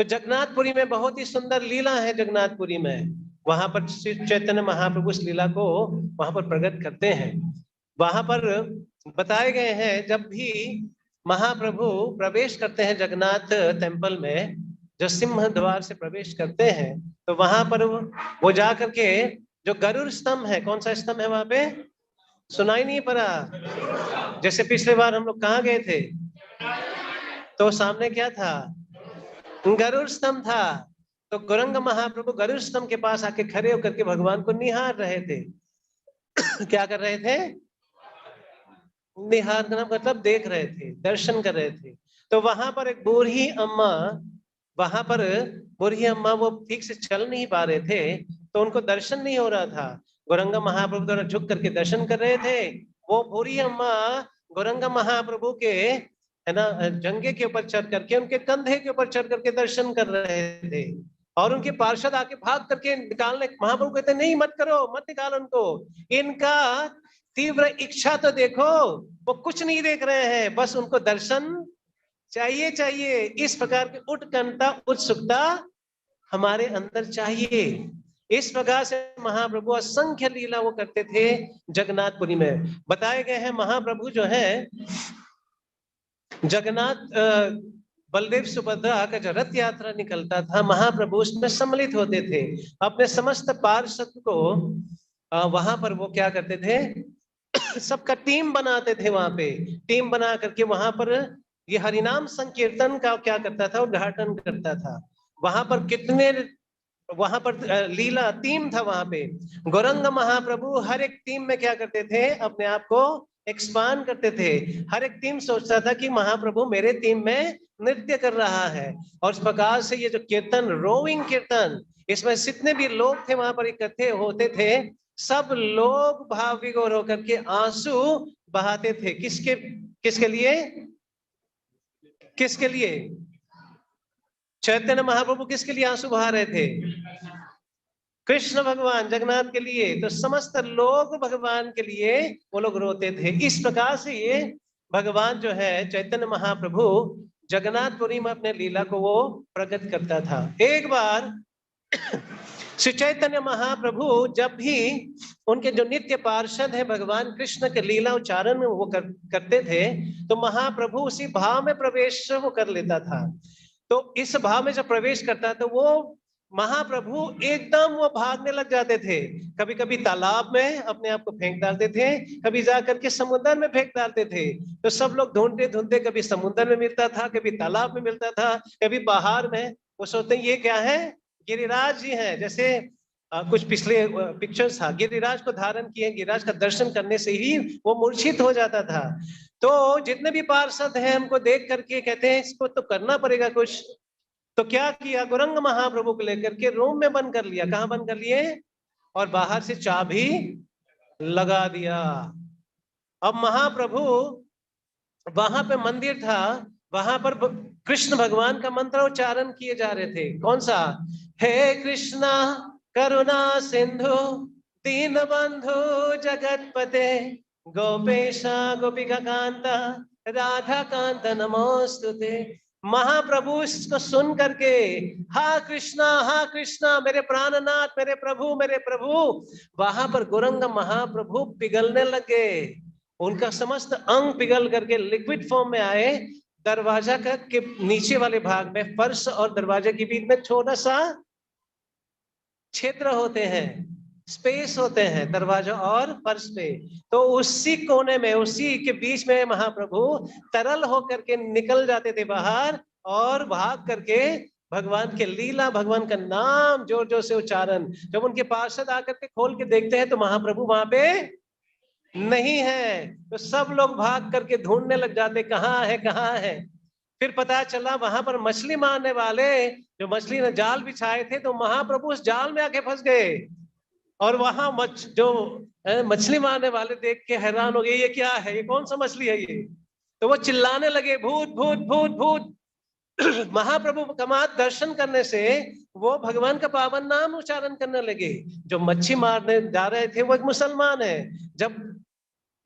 तो जगन्नाथपुरी में बहुत ही सुंदर लीला है। जगन्नाथपुरी में वहां पर चैतन्य महाप्रभु इस लीला को वहां पर प्रकट करते हैं। वहां पर बताए गए हैं जब भी महाप्रभु प्रवेश करते हैं जगन्नाथ टेम्पल में, जो सिंह द्वार से प्रवेश करते हैं, तो वहां पर वो जा करके जो गरुड़ स्तंभ है, कौन सा स्तंभ है वहां पे? सुनाई नहीं पड़ा? जैसे पिछले बार हम लोग कहाँ गए थे तो सामने क्या था? गरुड़ स्तंभ था। तो गौरंग महाप्रभु गरुड़ स्तंभ के पास आके खड़े होकर के भगवान को निहार रहे थे। क्या कर रहे थे? निहारना मतलब देख रहे थे, दर्शन कर रहे थे। तो वहां पर एक बूढ़ी अम्मा, वहां पर बूढ़ी अम्मा वो ठीक से चल नहीं पा रहे थे, तो उनको दर्शन नहीं हो रहा था। गौरंग महाप्रभु द्वारा झुक करके दर्शन कर रहे थे। वो बूढ़ी अम्मा गौरंग महाप्रभु के है ना जंगे के ऊपर चढ़ करके, उनके कंधे के ऊपर चढ़ करके दर्शन कर रहे थे। और उनके पार्षद आके भाग करके निकालने, महाप्रभु कहते नहीं मत करो, मत निकालो उनको, इनका तीव्र इच्छा तो देखो, वो कुछ नहीं देख रहे हैं, बस उनको दर्शन चाहिए चाहिए। इस प्रकार की उत्कंठा, उत्सुकता हमारे अंदर चाहिए। इस प्रकार से महाप्रभु असंख्य लीला वो करते थे जगन्नाथपुरी में। बताए गए हैं महाप्रभु जो है जगन्नाथ बलदेव सुभद्रा का जो रथ यात्रा निकलता था, महाप्रभु उसमें सम्मिलित होते थे। अपने समस्त पार्षद को वहां पर वो क्या करते थे? सबका टीम बनाते थे। वहां पे टीम बना करके वहां पर ये हरिनाम संकीर्तन का क्या करता था? उद्घाटन करता था। वहां पर कितने वहां पर लीला टीम था वहां पे। गौरंग महाप्रभु हर एक टीम में क्या करते थे? अपने आप को एक्सपांड करते थे। हर एक टीम सोचता था कि महाप्रभु मेरे टीम में नृत्य कर रहा है। और इस प्रकार से ये जो कीर्तन, रोविंग कीर्तन, इसमें जितने भी लोग थे वहां पर इकट्ठे होते थे, सब लोग भाव विभोर होकर के आंसू बहाते थे। किसके किसके लिए? किसके लिए? चैतन्य महाप्रभु किसके लिए आंसू बहा रहे थे? कृष्ण भगवान जगन्नाथ के लिए। तो समस्त लोग भगवान के लिए वो लोग रोते थे। इस प्रकार से ये भगवान जो है चैतन्य महाप्रभु जगन्नाथपुरी में अपने लीला को वो प्रकट करता था। एक बार श्री चैतन्य महाप्रभु जब भी उनके जो नित्य पार्षद है भगवान कृष्ण के लीला उच्चारण में वो करते थे, तो महाप्रभु उसी भाव में प्रवेश वो कर लेता था। तो इस भाव में जब प्रवेश करता तो वो महाप्रभु एकदम वो भागने लग जाते थे। कभी कभी तालाब में अपने आप को फेंक डालते थे, कभी जाकर के समुद्र में फेंक डालते थे। तो सब लोग ढूंढते ढूंढते कभी समुद्र में मिलता था, कभी तालाब में मिलता था, कभी पहाड़ में। वो सोचते ये क्या है, गिरिराज जी हैं। जैसे कुछ पिछले पिक्चर्स था, गिरिराज को धारण किए, गिरिराज का दर्शन करने से ही वो मूर्छित हो जाता था। तो जितने भी पार्षद हैं हमको देख करके कहते हैं इसको तो करना पड़ेगा कुछ। तो क्या किया, गौरंग महाप्रभु को लेकर के रूम में बंद कर लिया। कहाँ बंद कर लिए, और बाहर से चाबी लगा दिया। अब महाप्रभु, वहां पे मंदिर था, वहां पर कृष्ण भगवान का मंत्र उच्चारण किए जा रहे थे। कौन सा, हे कृष्णा करुणा सिंधु दीन बंधु जगतपते गोपेशा गोपिका कांता राधा कांता नमोस्तुते। महाप्रभु इसको सुन करके हा कृष्णा मेरे प्राणनाथ, मेरे प्रभु, वहां पर गौरंग महाप्रभु पिघलने लगे। उनका समस्त अंग पिघल करके लिक्विड फॉर्म में आए। दरवाजा का के नीचे वाले भाग में, फर्श और दरवाजे के बीच में छोटा सा क्षेत्र होते हैं, स्पेस होते हैं दरवाजा और फर्श पे। तो उसी कोने में, उसी के बीच में महाप्रभु तरल होकर के निकल जाते थे बाहर, और भाग करके भगवान के लीला, भगवान का नाम जोर जोर से उच्चारण। जब उनके पार्षद आकर के खोल के देखते हैं तो महाप्रभु वहां पे नहीं है। तो सब लोग भाग करके ढूंढने लग जाते, कहाँ है कहाँ है। फिर पता चला वहां पर मछली मारने वाले जो मछली ने जाल बिछाए थे, तो महाप्रभु उस जाल में आके फंस गए। और वहां जो मछली मारने वाले देख के हैरान हो गए, ये क्या है, ये कौन सा मछली है ये। तो वो चिल्लाने लगे, भूत भूत भूत भूत। महाप्रभु का दर्शन करने से वो भगवान का पावन नाम उच्चारण करने लगे। जो मच्छी मारने जा रहे थे वो एक मुसलमान है। जब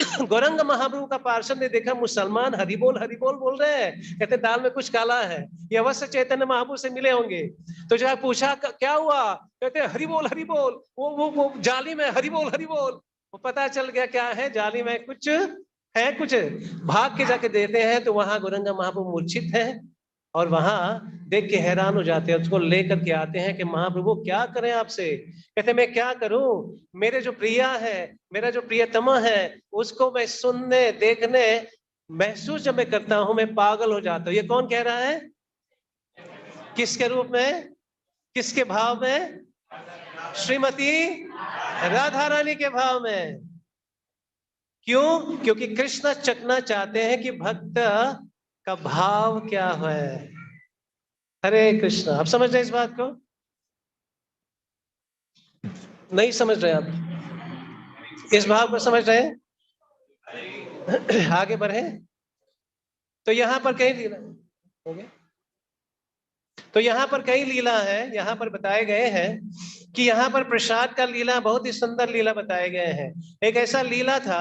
गौरंग महाप्रभु का पार्षद ने देखा मुसलमान हरि बोल बोल रहे हैं, कहते दाल में कुछ काला है, ये अवश्य चैतन्य महाप्रभु से मिले होंगे। तो जब पूछा क्या हुआ, कहते हरि बोल। वो जाली में हरि बोल। वो पता चल गया क्या है, जाली में कुछ है, कुछ भाग के जाके देते हैं तो वहां गौरंग महाप्रभु मूर्छित है। और वहां देख के हैरान हो जाते हैं, उसको लेकर के आते हैं कि महाप्रभु क्या करें आपसे। कहते मैं क्या करूं, मेरे जो प्रिया है, मेरा जो प्रियतमा है, उसको मैं सुनने देखने महसूस जब मैं करता हूं मैं पागल हो जाता हूं। ये कौन कह रहा है, किसके रूप में, किसके भाव में, श्रीमती राधा रानी के भाव में। क्यों, क्योंकि कृष्ण चखना चाहते हैं कि भक्त का भाव क्या है। हरे कृष्ण। आप समझ रहे इस बात को, नहीं समझ रहे आप इस भाव को, समझ रहे हैं? आगे बढ़े। तो यहाँ पर कई लीला हो गए, तो यहाँ पर कई लीला है, यहाँ पर बताए गए हैं कि यहाँ पर प्रसाद का लीला, बहुत ही सुंदर लीला बताए गए हैं। एक ऐसा लीला था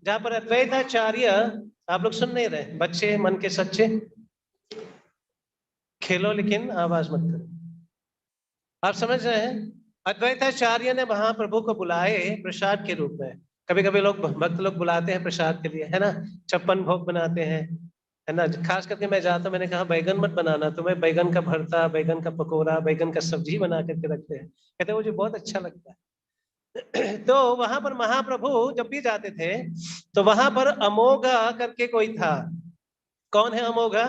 जहाँ पर अद्वैताचार्य, आप लोग सुन नहीं रहे, बच्चे मन के सच्चे, खेलो लेकिन आवाज मत करो। आप समझ रहे हैं, अद्वैताचार्य ने महाप्रभु को बुलाए प्रसाद के रूप में। कभी कभी लोग, भक्त लोग बुलाते हैं प्रसाद के लिए, है ना, 56 भोग बनाते हैं, है ना। खास करके मैं जाता, मैंने कहा बैगन मत बनाना, तो मैं बैगन का भरता, बैगन का पकौड़ा, बैगन का सब्जी बना करके रखते हैं, कहते हैं मुझे बहुत अच्छा लगता है। तो वहां पर महाप्रभु जब भी जाते थे तो वहां पर अमोघा करके कोई था। कौन है अमोघा?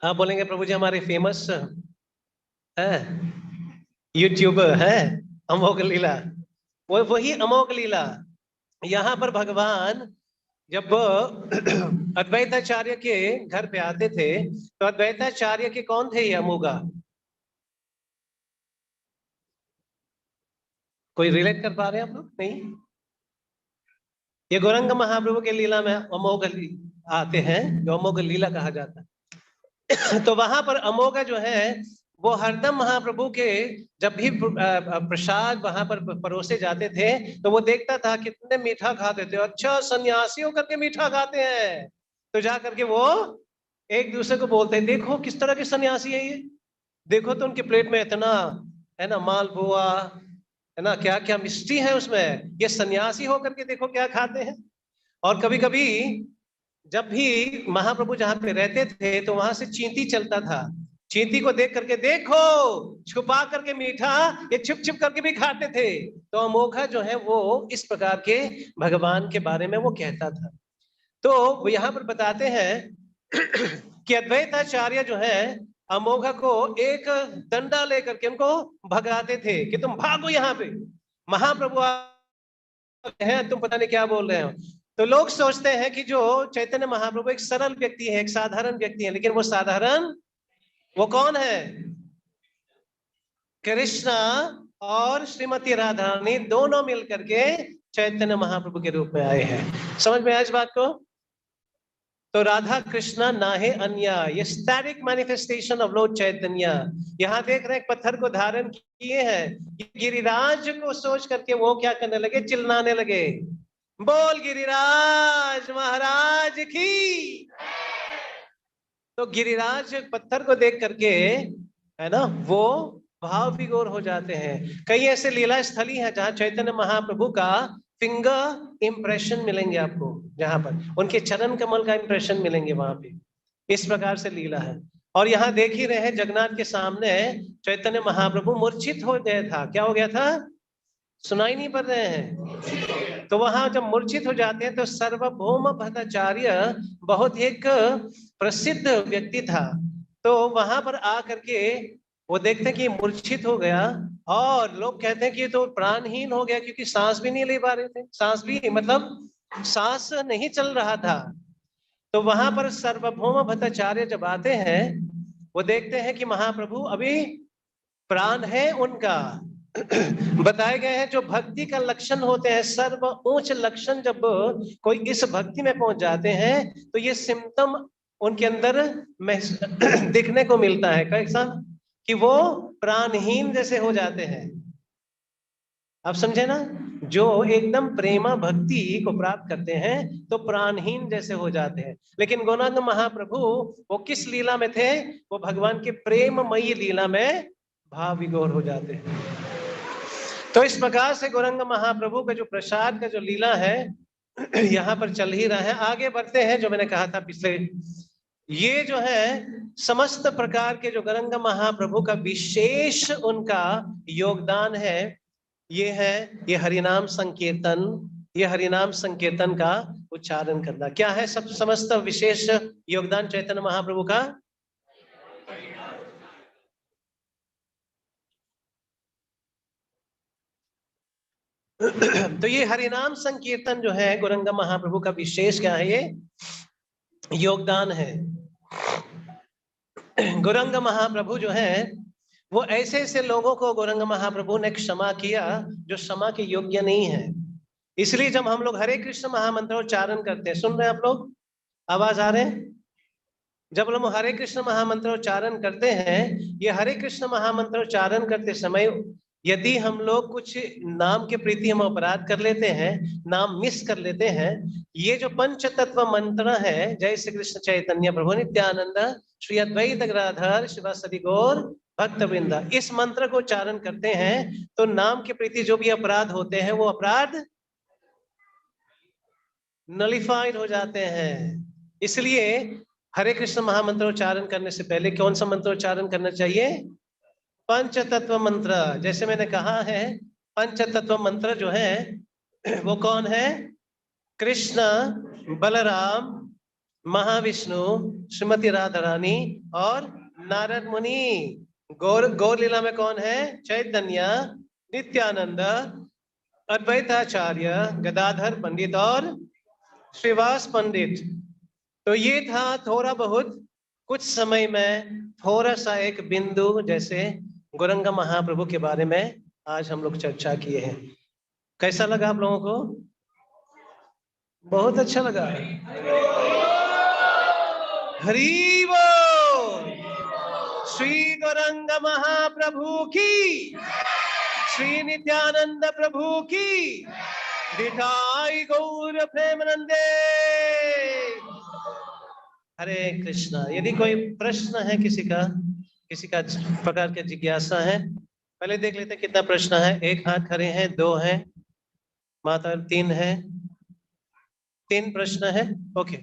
आप बोलेंगे प्रभु जी हमारे फेमस है यूट्यूबर है अमोघ लीला, वो वही अमोघ लीला। यहाँ पर भगवान जब अद्वैताचार्य के घर पे आते थे तो अद्वैताचार्य के कौन थे ये अमोघा? कोई रिलेट कर पा रहे हैं आप लोग? नहीं, ये गौरंग महाप्रभु के लीला में अमोघ आते हैं, जो अमोघ लीला कहा जाता है। तो वहां पर अमोघ जो है वो हरदम महाप्रभु के, जब भी प्रसाद वहां पर परोसे जाते थे तो वो देखता था कितने मीठा खाते थे, अच्छा सन्यासी होकर के मीठा खाते हैं। तो जा करके वो एक दूसरे को बोलते हैं देखो किस तरह के सन्यासी है ये, देखो तो उनके प्लेट में इतना है ना मालपुआ, है ना क्या क्या मिष्टी है उसमें, ये सन्यासी होकर के देखो क्या खाते हैं। और कभी कभी जब भी महाप्रभु जहाँ पे रहते थे तो वहां से चींटी चलता था, चींटी को देख करके देखो छुपा करके मीठा ये छुप छुप करके भी खाते थे। तो अमोघा जो है वो इस प्रकार के भगवान के बारे में वो कहता था। तो वो यहाँ पर बताते हैं कि अद्वैताचार्य जो है अमोघा को एक डंडा लेकर के उनको भगाते थे कि तुम भागो यहाँ पे, महाप्रभु हैं तुम पता नहीं क्या बोल रहे हो। तो लोग सोचते हैं कि जो चैतन्य महाप्रभु एक सरल व्यक्ति है, एक साधारण व्यक्ति है, लेकिन वो साधारण वो कौन है? कृष्णा और श्रीमती राधा रानी दोनों मिलकर के चैतन्य महाप्रभु के रूप में आए हैं। समझ में आया इस बात को? तो राधा कृष्णा ना है अन्य, ये स्टैटिक मैनिफेस्टेशन ऑफ लॉर्ड चैतन्य। यहाँ देख रहे हैं पत्थर को धारण किए हैं, गिरिराज को सोच करके वो क्या करने लगे, चिल्लाने लगे, बोल गिरिराज महाराज की। तो गिरिराज पत्थर को देख करके है ना वो भाव विगोर हो जाते हैं। कई ऐसे लीला स्थली है जहाँ चैतन्य महाप्रभु का फिंगर इंप्रेशन मिलेंगे आपको, जहां पर उनके चरण कमल का इंप्रेशन मिलेंगे वहां पे। इस प्रकार से लीला है। और यहाँ देख ही रहे हैं जगन्नाथ के सामने चैतन्य महाप्रभु मूर्छित हो गया था। क्या हो गया था? सुनाई नहीं पड़ रहे हैं। तो वहां जब मूर्छित हो जाते हैं तो सार्वभौम भट्टाचार्य बहुत एक प्रसिद्ध व्यक्ति था, तो वहां पर आ करके वो देखते हैं कि मूर्छित हो गया, और लोग कहते हैं कि तो प्राणहीन हो गया क्योंकि सांस भी नहीं ले पा रहे थे, सांस भी मतलब सांस नहीं चल रहा था। तो वहां पर सार्वभौम भट्टाचार्य जब आते हैं वो देखते हैं कि महाप्रभु अभी प्राण है उनका। बताए गए हैं जो भक्ति का लक्षण होते हैं, सर्व उच्च लक्षण जब कोई इस भक्ति में पहुंच जाते हैं तो ये सिम्टम उनके अंदर दिखने को मिलता है। कैसा? कि वो प्राणहीन जैसे हो जाते हैं। आप समझे ना? जो एकदम प्रेमा भक्ति को प्राप्त करते हैं तो प्राणहीन जैसे हो जाते हैं। लेकिन गौरांग महाप्रभु वो किस लीला में थे? वो भगवान के प्रेममयी लीला में भाव विभोर हो जाते हैं। तो इस प्रकार से गौरांग महाप्रभु का जो प्रसाद का जो लीला है यहाँ पर चल ही रहा है। आगे बढ़ते हैं। जो मैंने कहा था पिछले, ये जो है समस्त प्रकार के जो गौरांग महाप्रभु का विशेष उनका योगदान है, ये है ये हरिनाम संकीर्तन। ये हरिनाम संकीर्तन का उच्चारण करना क्या है? सब समस्त विशेष योगदान चैतन्य महाप्रभु का। तो ये हरिनाम संकीर्तन जो है गौरांग महाप्रभु का विशेष क्या है? ये योगदान है। गौरांग महाप्रभु जो है वो ऐसे ऐसे लोगों को गौरांग महाप्रभु ने क्षमा किया जो क्षमा के योग्य नहीं है। इसलिए जब हम लोग हरे कृष्ण महामंत्र उच्चारण करते हैं, सुन रहे हैं आप लोग? आवाज आ रहे हैं? जब हम हरे कृष्ण महामंत्र उच्चारण करते हैं, ये हरे कृष्ण महामंत्र उच्चारण करते समय यदि हम लोग कुछ नाम के प्रति हम अपराध कर लेते हैं, नाम मिस कर लेते हैं, ये जो पंच तत्व मंत्र है, जय श्री कृष्ण चैतन्य प्रभु नित्यानंद श्री अद्वैत गदाधर शिवासदि गौर भक्तवृंद, इस मंत्र को उच्चारण करते हैं तो नाम के प्रति जो भी अपराध होते हैं वो अपराध नलिफाइड हो जाते हैं। इसलिए हरे कृष्ण महामंत्र उच्चारण करने से पहले कौन सा मंत्र उच्चारण करना चाहिए? पंच तत्व मंत्र। जैसे मैंने कहा है पंच तत्व मंत्र जो है वो कौन है? कृष्ण, बलराम, महाविष्णु, श्रीमती राधा रानी और नारद मुनि। गौर गौर लीला में कौन है? चैतन्य, नित्यानंद, अद्वैताचार्य, गदाधर पंडित और श्रीवास पंडित। तो ये था थोड़ा बहुत कुछ समय में थोड़ा सा एक बिंदु, जैसे गौरांग महाप्रभु के बारे में आज हम लोग चर्चा किए हैं। कैसा लगा आप लोगों को? बहुत अच्छा लगा। हरि बोल। श्री गौरांग महाप्रभु की, श्री नित्यानंद प्रभु की, निताई गौर प्रेमानंदे। हरे कृष्णा। यदि कोई प्रश्न है किसी का प्रकार का जिज्ञासा है, पहले देख लेते हैं कितना प्रश्न है। एक हाथ खड़े हैं, दो हैं, माता तीन है, तीन प्रश्न है। ओके।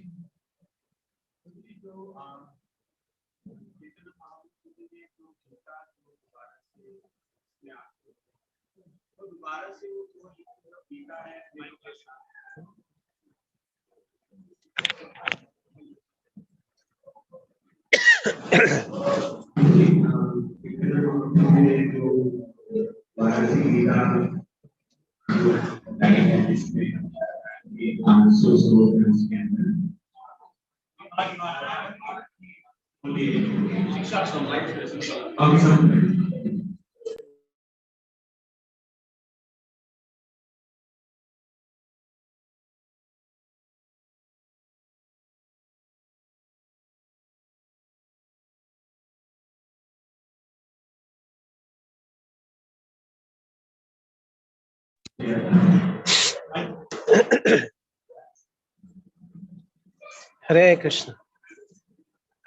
हरे कृष्ण,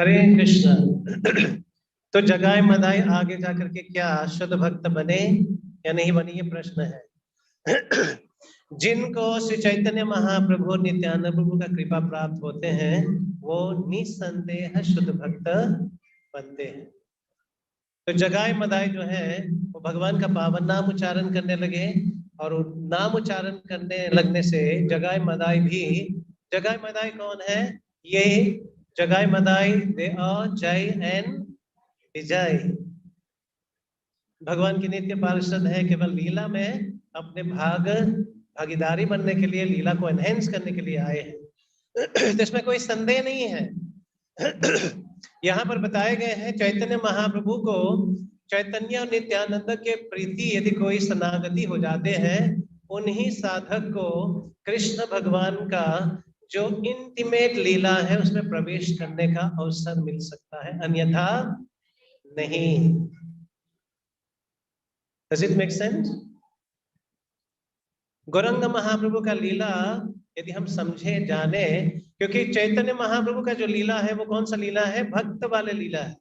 हरे कृष्ण। तो जगाए मदाई आगे जाकर के क्या शुद्ध भक्त बने या नहीं बने, ये प्रश्न है। जिनको श्री चैतन्य महाप्रभु नित्यानंद प्रभु का कृपा प्राप्त होते हैं, वो निसंदेह शुद्ध भक्त बनते हैं। तो जगाए मदाई जो है वो भगवान का पावन नाम उच्चारण करने लगे, और नाम उच्चारण करने लगने से जगाए मदाई भी, जगाए मदाई कौन है? ये जगाए मदाई, दे आर जय एंड विजय। भगवान की नित्य पार्षद है, केवल लीला में अपने भागीदारी बनने के लिए, लीला को एनहेंस करने के लिए आए हैं। तो इसमें कोई संदेह नहीं है। यहाँ पर बताए गए हैं चैतन्य महाप्रभु को, चैतन्य और नित्यानंद के प्रीति यदि कोई शरणागति हो जाते हैं, उन्हीं साधक को कृष्ण भगवान का जो इंटीमेट लीला है उसमें प्रवेश करने का अवसर मिल सकता है, अन्यथा नहीं। Does it make sense? Gaurang महाप्रभु का लीला यदि हम समझे जाने, क्योंकि चैतन्य महाप्रभु का जो लीला है वो कौन सा लीला है? भक्त वाले लीला है।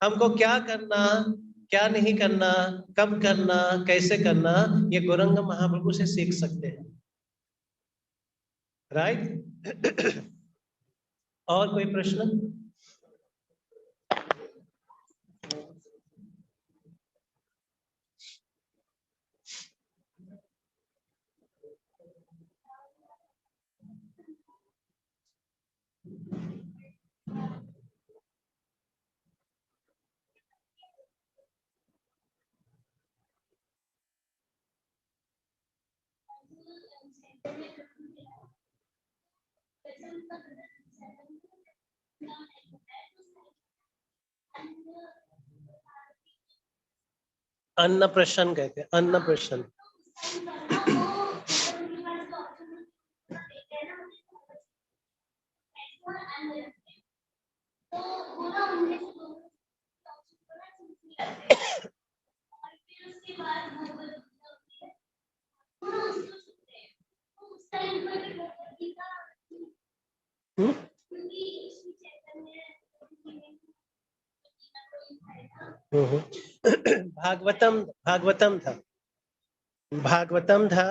हमको क्या करना, क्या नहीं करना, कब करना, कैसे करना, ये गौरंग महाप्रभु से सीख सकते हैं। राइट? और कोई प्रश्न? अन्न प्रश्न कहते हैं, अन्न प्रश्न। भागवतम था, भागवतम था,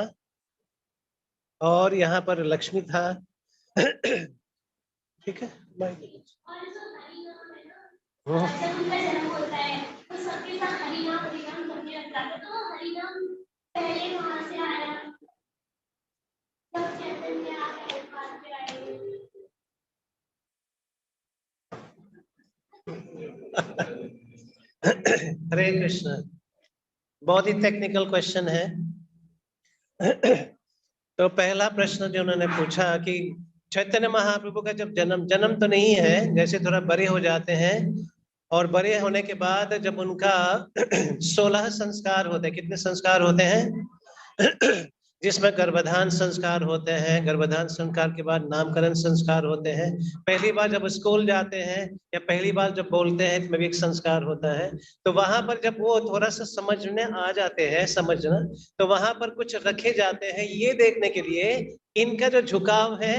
और यहाँ पर लक्ष्मी था। ठीक है। हरे कृष्ण। बहुत ही टेक्निकल क्वेश्चन है। तो पहला प्रश्न जो उन्होंने पूछा कि चैतन्य महाप्रभु का जब जन्म तो नहीं है, जैसे थोड़ा बड़े हो जाते हैं, और बड़े होने के बाद जब उनका 16 संस्कार होते हैं। कितने संस्कार होते हैं? जिसमें गर्भधान संस्कार होते हैं, गर्भधान संस्कार के बाद नामकरण संस्कार होते हैं, पहली बार जब स्कूल जाते हैं या पहली बार जब बोलते हैं इसमें भी एक संस्कार होता है। तो वहां पर जब वो थोड़ा सा समझने आ जाते हैं, समझना, तो वहां पर कुछ रखे जाते हैं ये देखने के लिए इनका जो झुकाव है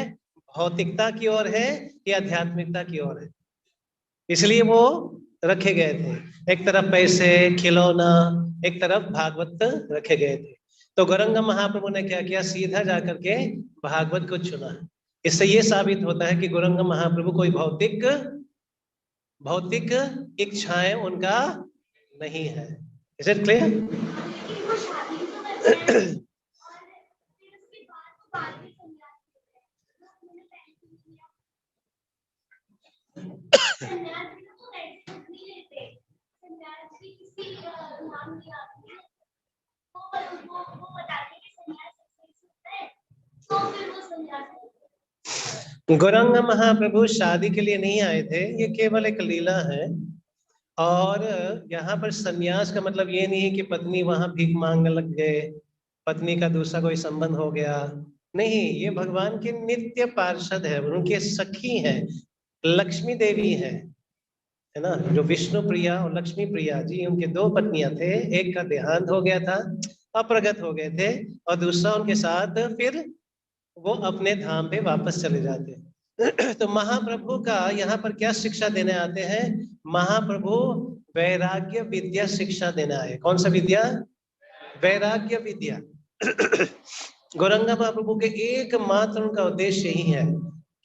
भौतिकता की ओर है कि आध्यात्मिकता की ओर है, इसलिए वो रखे गए थे। एक तरफ पैसे, खिलौना, एक तरफ भागवत रखे गए थे। तो गौरंग महाप्रभु ने क्या किया, सीधा जाकर के भागवत को चुना। इससे ये साबित होता है कि गौरंग महाप्रभु कोई भौतिक भौतिक इच्छाएं उनका नहीं है। Is it clear? Gaurang Mahaprabhu शादी के लिए नहीं आए थे, ये केवल एक लीला है। और यहाँ पर सन्यास का मतलब ये नहीं है कि पत्नी वहां भीख मांग लग गए, पत्नी का दूसरा कोई संबंध हो गया, नहीं। ये भगवान के नित्य पार्षद है, उनके सखी हैं, लक्ष्मी देवी है ना, जो विष्णु प्रिया और लक्ष्मी प्रिया जी, उनके दो पत्नियां थे। एक का देहांत हो गया था, अप्रगत हो गए थे, और दूसरा उनके साथ फिर वो अपने धाम पे वापस चले जाते। तो महाप्रभु का यहाँ पर क्या शिक्षा देने आते हैं? महाप्रभु वैराग्य विद्या शिक्षा देने आए। कौन सा विद्या? वैराग्य विद्या। गौरंग महाप्रभु के एकमात्र उनका उद्देश्य यही है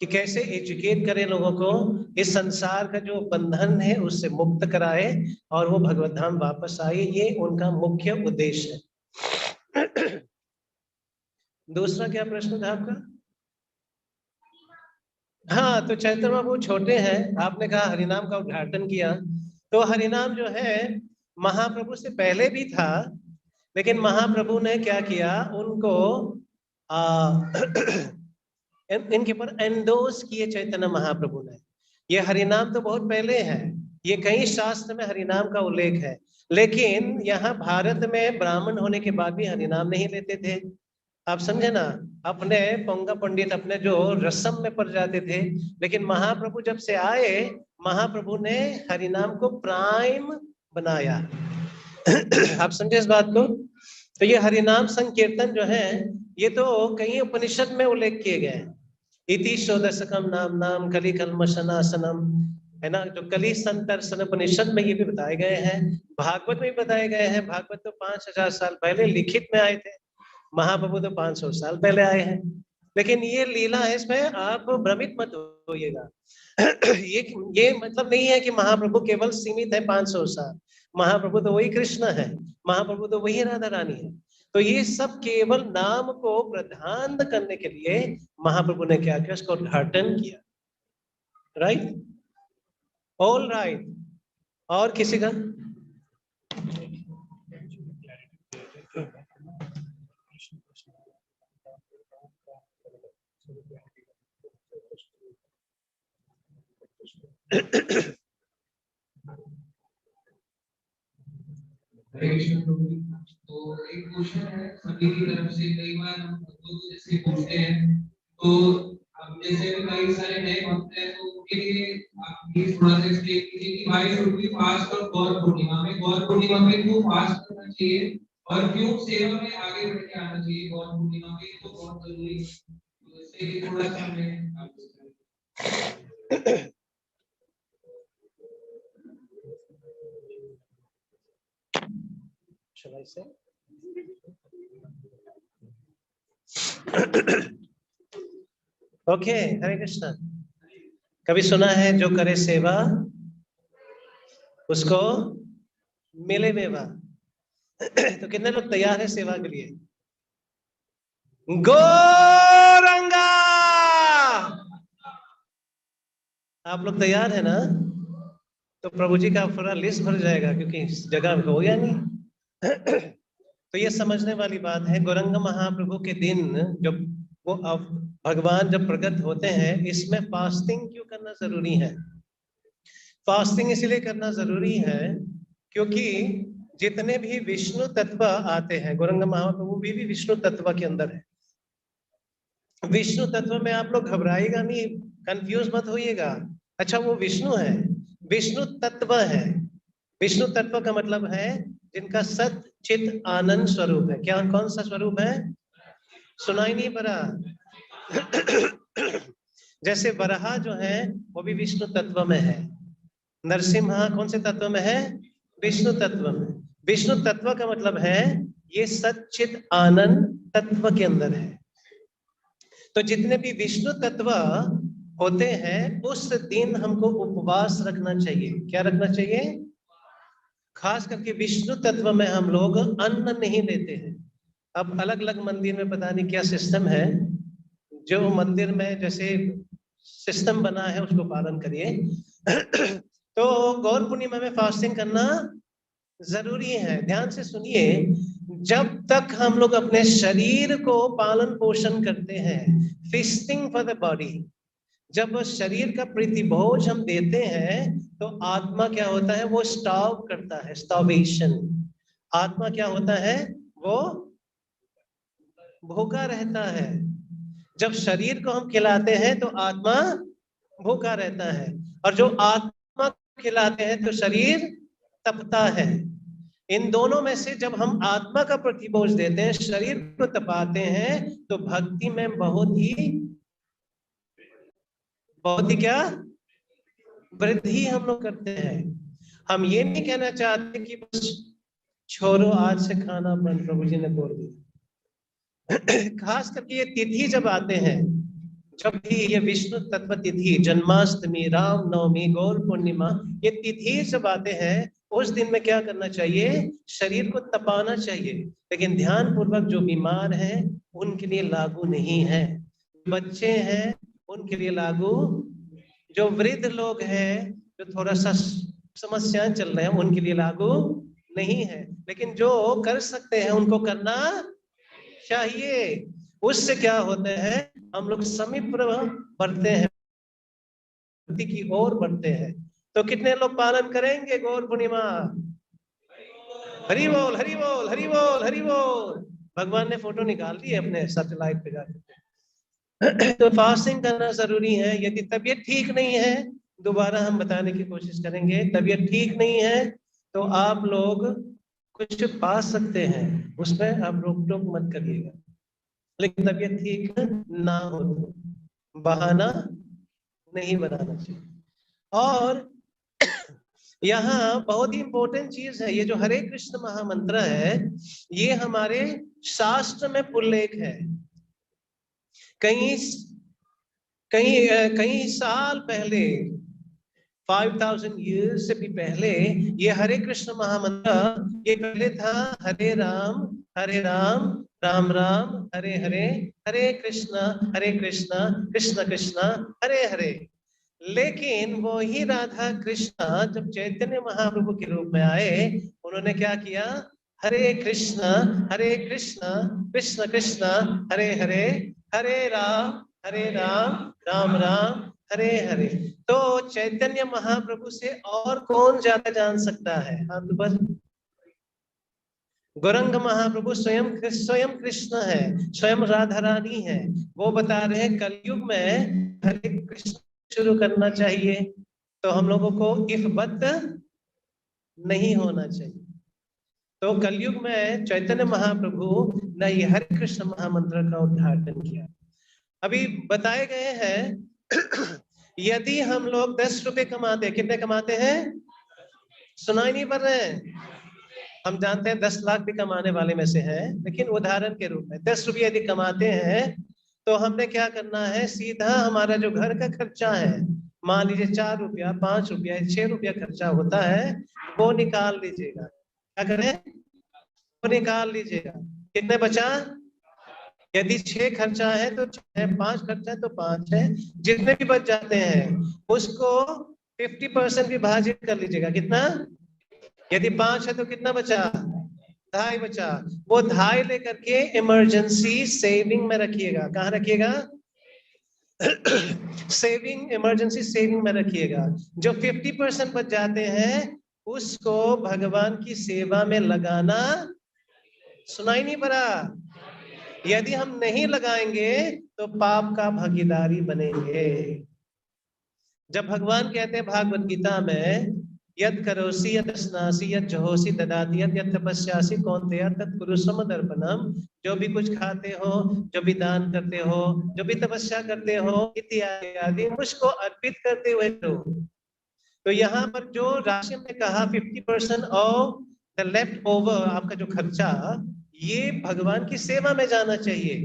कि कैसे एजुकेट करें लोगों को, इस संसार का जो बंधन है उससे मुक्त कराए और वो भगवत धाम वापस आए। ये उनका मुख्य उद्देश्य है। दूसरा क्या प्रश्न था आपका? हाँ, तो चैतन्य प्रभु छोटे हैं, आपने कहा हरिनाम का उद्घाटन किया। तो हरिनाम जो है महाप्रभु से पहले भी था, लेकिन महाप्रभु ने क्या किया, उनको इनके ऊपर एंडोर्स किए चैतन्य महाप्रभु ने। ये हरिनाम तो बहुत पहले है, ये कई शास्त्र में हरिनाम का उल्लेख है, लेकिन यहाँ भारत में ब्राह्मण होने के बाद भी हरिनाम नहीं लेते थे। आप समझे ना, अपने पोंगा पंडित अपने जो रस्म में पड़ जाते थे। लेकिन महाप्रभु जब से आए, महाप्रभु ने हरिनाम को प्राइम बनाया। आप समझे इस बात को? तो ये हरिनाम संकीर्तन जो है, ये तो कई उपनिषद में उल्लेख किए गए हैं। इति षोडशकम नाम नाम कलि कल्मषनाशनम, है ना, जो कलि संतर्षण उपनिषद में ये भी बताए गए हैं, भागवत में भी बताए गए हैं। भागवत तो 5000 साल पहले लिखित में आए थे, महाप्रभु तो 500 साल पहले आए हैं। लेकिन ये लीला है, इसमें आप भ्रमित मत होइएगा। ये मतलब नहीं है कि महाप्रभु केवल सीमित है 500 साल। महाप्रभु तो वही कृष्ण है, महाप्रभु तो वही राधा रानी है। तो ये सब केवल नाम को प्रधान करने के लिए महाप्रभु ने क्या किया, उसका उद्घाटन किया। Right, all right. और किसी का? तो एक क्वेश्चन है सभी की तरफ से, कई बार हम भक्तों को जैसे पूछते हैं, तो अब जैसे कई सारे नए भक्त हैं, तो उनके लिए आप प्लीज थोड़ा सा एक्सप्लेन कीजिए कि why should we fast on Gaur Purnima में, गौर पूर्णिमा में क्यों फास्ट करना चाहिए और क्यों सेवा में आगे बढ़ के आना चाहिए गौर पूर्णिमा में, तो बहुत जरूरी है। तो इससे भी थोड़ा सा हमें आप Shall I say? ओके, हरे कृष्णा। कभी सुना है जो करे सेवा उसको मिले मेवा? तो कितने लोग तैयार है सेवा के लिए? गौरंगा, आप लोग तैयार है ना? तो प्रभु जी का पूरा लिस्ट भर जाएगा, क्योंकि जगह हो या नहीं। तो ये समझने वाली बात है, गौरंग महाप्रभु के दिन जब वो अब भगवान जब प्रकट होते हैं, इसमें फास्टिंग क्यों करना जरूरी है? फास्टिंग इसलिए करना जरूरी है क्योंकि जितने भी विष्णु तत्व आते हैं, गौरंग महाप्रभु भी विष्णु तत्व के अंदर है। विष्णु तत्व में आप लोग घबराइएगा नहीं, कंफ्यूज मत होइएगा। अच्छा, वो विष्णु है, विष्णु तत्व है। विष्णु तत्व का मतलब है जिनका सत चित आनंद स्वरूप है। क्या, कौन सा स्वरूप है? सुनाई नहीं पड़ा? जैसे वराह जो है वो भी विष्णु तत्व में है, नरसिम्हा कौन से तत्व में है? विष्णु तत्व में। विष्णु तत्व का मतलब है ये सच्चित आनंद तत्व के अंदर है। तो जितने भी विष्णु तत्व होते हैं उस दिन हमको उपवास रखना चाहिए। क्या रखना चाहिए? खास करके विष्णु तत्व में हम लोग अन्न नहीं लेते हैं। अब अलग अलग मंदिर में पता नहीं क्या सिस्टम है, जो मंदिर में जैसे सिस्टम बना है उसको पालन करिए। तो गौर पूर्णिमा में फास्टिंग करना जरूरी है। ध्यान से सुनिए, जब तक हम लोग अपने शरीर को पालन पोषण करते हैं, फीस्टिंग फॉर द बॉडी, जब शरीर का प्रतिभोज हम देते हैं तो आत्मा क्या होता है? वो स्टाव करता है, स्टावेशन। आत्मा क्या होता है? वो भूखा रहता है। जब शरीर को हम खिलाते हैं तो आत्मा भूखा रहता है, और जो आत्मा खिलाते हैं तो शरीर तपता है। इन दोनों में से जब हम आत्मा का प्रतिभोज देते हैं, शरीर को तपाते हैं, तो भक्ति में बहुत ही क्या वृद्धि हम लोग करते हैं। हम ये नहीं कहना चाहते कि बस छोड़ो आज से खाना बंद, प्रभु जी ने बोल दिया। खास करके ये तिथि जब आते हैं, जब भी ये विष्णु तत्व तिथि, जन्माष्टमी, राम नवमी, गौर पूर्णिमा, ये तिथि जब आते हैं उस दिन में क्या करना चाहिए? शरीर को तपाना चाहिए। लेकिन ध्यान पूर्वक जो बीमार हैं उनके लिए लागू नहीं है, बच्चे हैं उनके लिए लागू, जो वृद्ध लोग हैं जो थोड़ा सा समस्याएं चल रहे हैं उनके लिए लागू नहीं है। लेकिन जो कर सकते हैं उनको करना चाहिए। उससे क्या होते हैं? हम लोग समीप बढ़ते हैं, भक्ति की ओर बढ़ते हैं। तो कितने लोग पालन करेंगे गौर पूर्णिमा? हरि बोल, हरि बोल, हरि बोल, हरि बोल। भगवान ने फोटो निकाल ली अपने सैटेलाइट पे जाकर। तो फास्टिंग करना जरूरी है। यदि तबीयत ठीक नहीं है, दोबारा हम बताने की कोशिश करेंगे, तबीयत ठीक नहीं है तो आप लोग कुछ पा सकते हैं, उसमें आप रोक टोक मत करिएगा। लेकिन तबीयत ठीक ना हो तो बहाना नहीं बनाना चाहिए। और यहाँ बहुत ही इंपॉर्टेंट चीज है, ये जो हरे कृष्ण महामंत्र है ये हमारे शास्त्र में उल्लेख है। कई कई कई साल पहले, 5000 ईयर्स से भी पहले, ये हरे कृष्ण महामंत्र, ये पहले था हरे राम राम राम हरे हरे, हरे कृष्ण कृष्ण कृष्ण हरे हरे। लेकिन वो ही राधा कृष्ण जब चैतन्य महाप्रभु के रूप में आए, उन्होंने क्या किया? हरे कृष्ण कृष्ण कृष्ण हरे हरे, हरे राम राम राम हरे हरे। तो चैतन्य महाप्रभु से और कौन ज्यादा जान सकता है? हाथ ऊपर। गौरंग महाप्रभु स्वयं कृष्ण है, स्वयं राधा रानी है। वो बता रहे हैं कलयुग में हरे कृष्ण शुरू करना चाहिए, तो हम लोगों को इफबत नहीं होना चाहिए। तो कलयुग में चैतन्य महाप्रभु ने ये हरे कृष्ण महामंत्र का उद्घाटन किया। अभी बताए गए हैं यदि हम लोग 10 रुपए कमाते, कितने कमाते हैं? सुनाई नहीं पड़ रहे हैं? हम जानते हैं 10 लाख भी कमाने वाले में से हैं, लेकिन उदाहरण के रूप में 10 रुपये यदि कमाते हैं तो हमने क्या करना है? सीधा हमारा जो घर का खर्चा है, मान लीजिए 4 रुपया, 5 रुपया, 6 रुपया खर्चा होता है, वो निकाल लीजिएगा। क्या करें? वो निकाल लीजिएगा। कितने बचा? यदि 6 खर्चा है तो 6, 5 खर्चा है तो 5 है। जितने भी बच जाते हैं उसको 50% विभाजित कर लीजिएगा। कितना? यदि 5 है तो कितना बचा? 2.5 बचा। वो 2.5 लेकर के इमरजेंसी सेविंग में रखिएगा। कहाँ रखिएगा? सेविंग, इमरजेंसी सेविंग में रखिएगा। जो 50% बच जाते हैं उसको भगवान की सेवा में लगाना। सुनाई नहीं पड़ा? यदि हम नहीं लगाएंगे तो पाप का भागीदारी बनेंगे। जब भगवान कहते हैं भागवत गीता में यद करोसि यद स्नासि यद जहोसि ददाति यद तपस्यासि कौन्तेय तत् कुरु समदर्पणम। जो भी कुछ खाते हो, जो भी दान करते हो, जो भी तपस्या करते हो, इत्यादि आदि मुझको अर्पित करते हुए करो। तो यहाँ पर जो राशि ने कहा 50% ऑफ द लेफ्ट ओवर, आपका जो खर्चा, ये भगवान की सेवा में जाना चाहिए।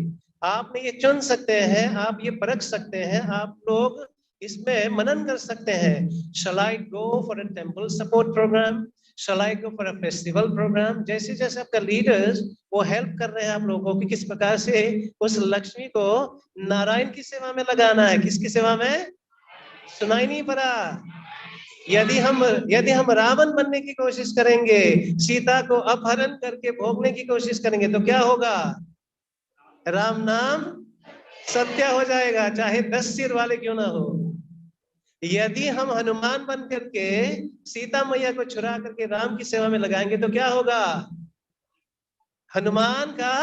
आपने ये चुन सकते हैं, आप ये परख सकते हैं, आप लोग इसमें मनन कर सकते हैं। Shall I go for a temple support program? Shall I go for a festival program? जैसे जैसे आपका लीडर्स वो हेल्प कर रहे हैं आप लोगों को कि किस प्रकार से उस लक्ष्मी को नारायण की सेवा में लगाना है। किसकी सेवा में? सुनाई नहीं पड़ा? यदि हम रावण बनने की कोशिश करेंगे, सीता को अपहरण करके भोगने की कोशिश करेंगे, तो क्या होगा? राम नाम सत्य हो जाएगा, चाहे 10 सिर वाले क्यों ना हो। यदि हम हनुमान बन करके सीता मैया को छुड़ा करके राम की सेवा में लगाएंगे तो क्या होगा? हनुमान का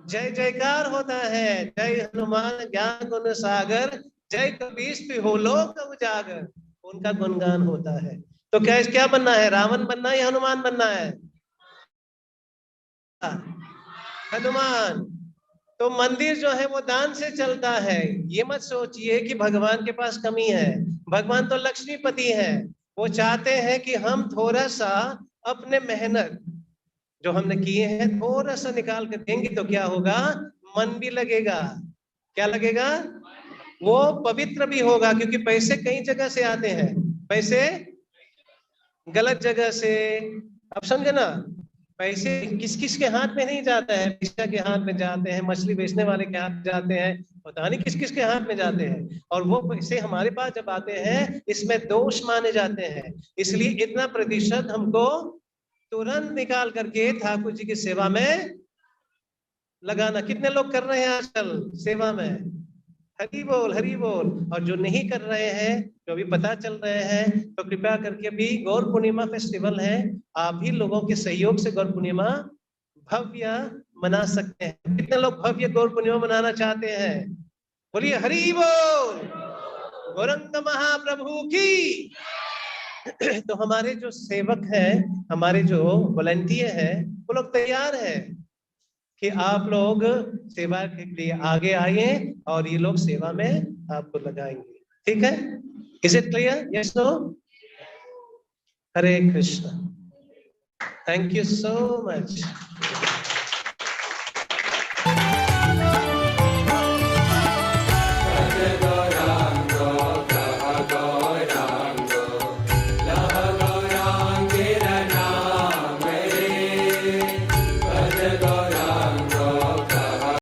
जय जयकार होता है। जय हनुमान ज्ञान गुण सागर, जय कबीर बिहु लोक उजागर, उनका गुणगान होता है। तो क्या बनना है? रावण बनना है या हनुमान बनना है? हनुमान। तो मंदिर जो है वो दान से चलता है। ये मत सोचिए कि भगवान के पास कमी है। भगवान तो लक्ष्मीपति है। वो चाहते हैं कि हम थोड़ा सा अपने मेहनत जो हमने किए हैं थोड़ा सा निकाल कर देंगे तो क्या होगा? मन भी लगेगा। क्या लगेगा? वो पवित्र भी होगा, क्योंकि पैसे कई जगह से आते हैं। पैसे गलत जगह से, अब समझे ना? पैसे किस किस के हाथ में नहीं जाता है। भिक्षा के हाथ में जाते हैं, मछली बेचने वाले के हाथ जाते हैं, पता नहीं किस किस के हाथ में जाते हैं। और वो पैसे हमारे पास जब आते हैं इसमें दोष माने जाते हैं। इसलिए इतना प्रतिशत हमको तुरंत निकाल करके ठाकुर जी की सेवा में लगाना। कितने लोग कर रहे हैं आजकल सेवा में? हरि बोल हरि बोल। और जो नहीं कर रहे हैं, जो भी पता चल रहे हैं, तो कृपया करके भी गौर पूर्णिमा फेस्टिवल है, आप भी लोगों के सहयोग से गौर पूर्णिमा भव्य मना सकते हैं। कितने लोग भव्य गौर पूर्णिमा मनाना चाहते हैं? बोलिए हरि बोल। गौरंग महाप्रभु की। तो हमारे जो सेवक हैं, हमारे जो वॉलंटियर हैं, वो लोग तैयार हैं कि आप लोग सेवा के लिए आगे आइए और ये लोग सेवा में आपको लगाएंगे। ठीक है? Is it clear? Yes no? Hare Krishna. Thank you so much.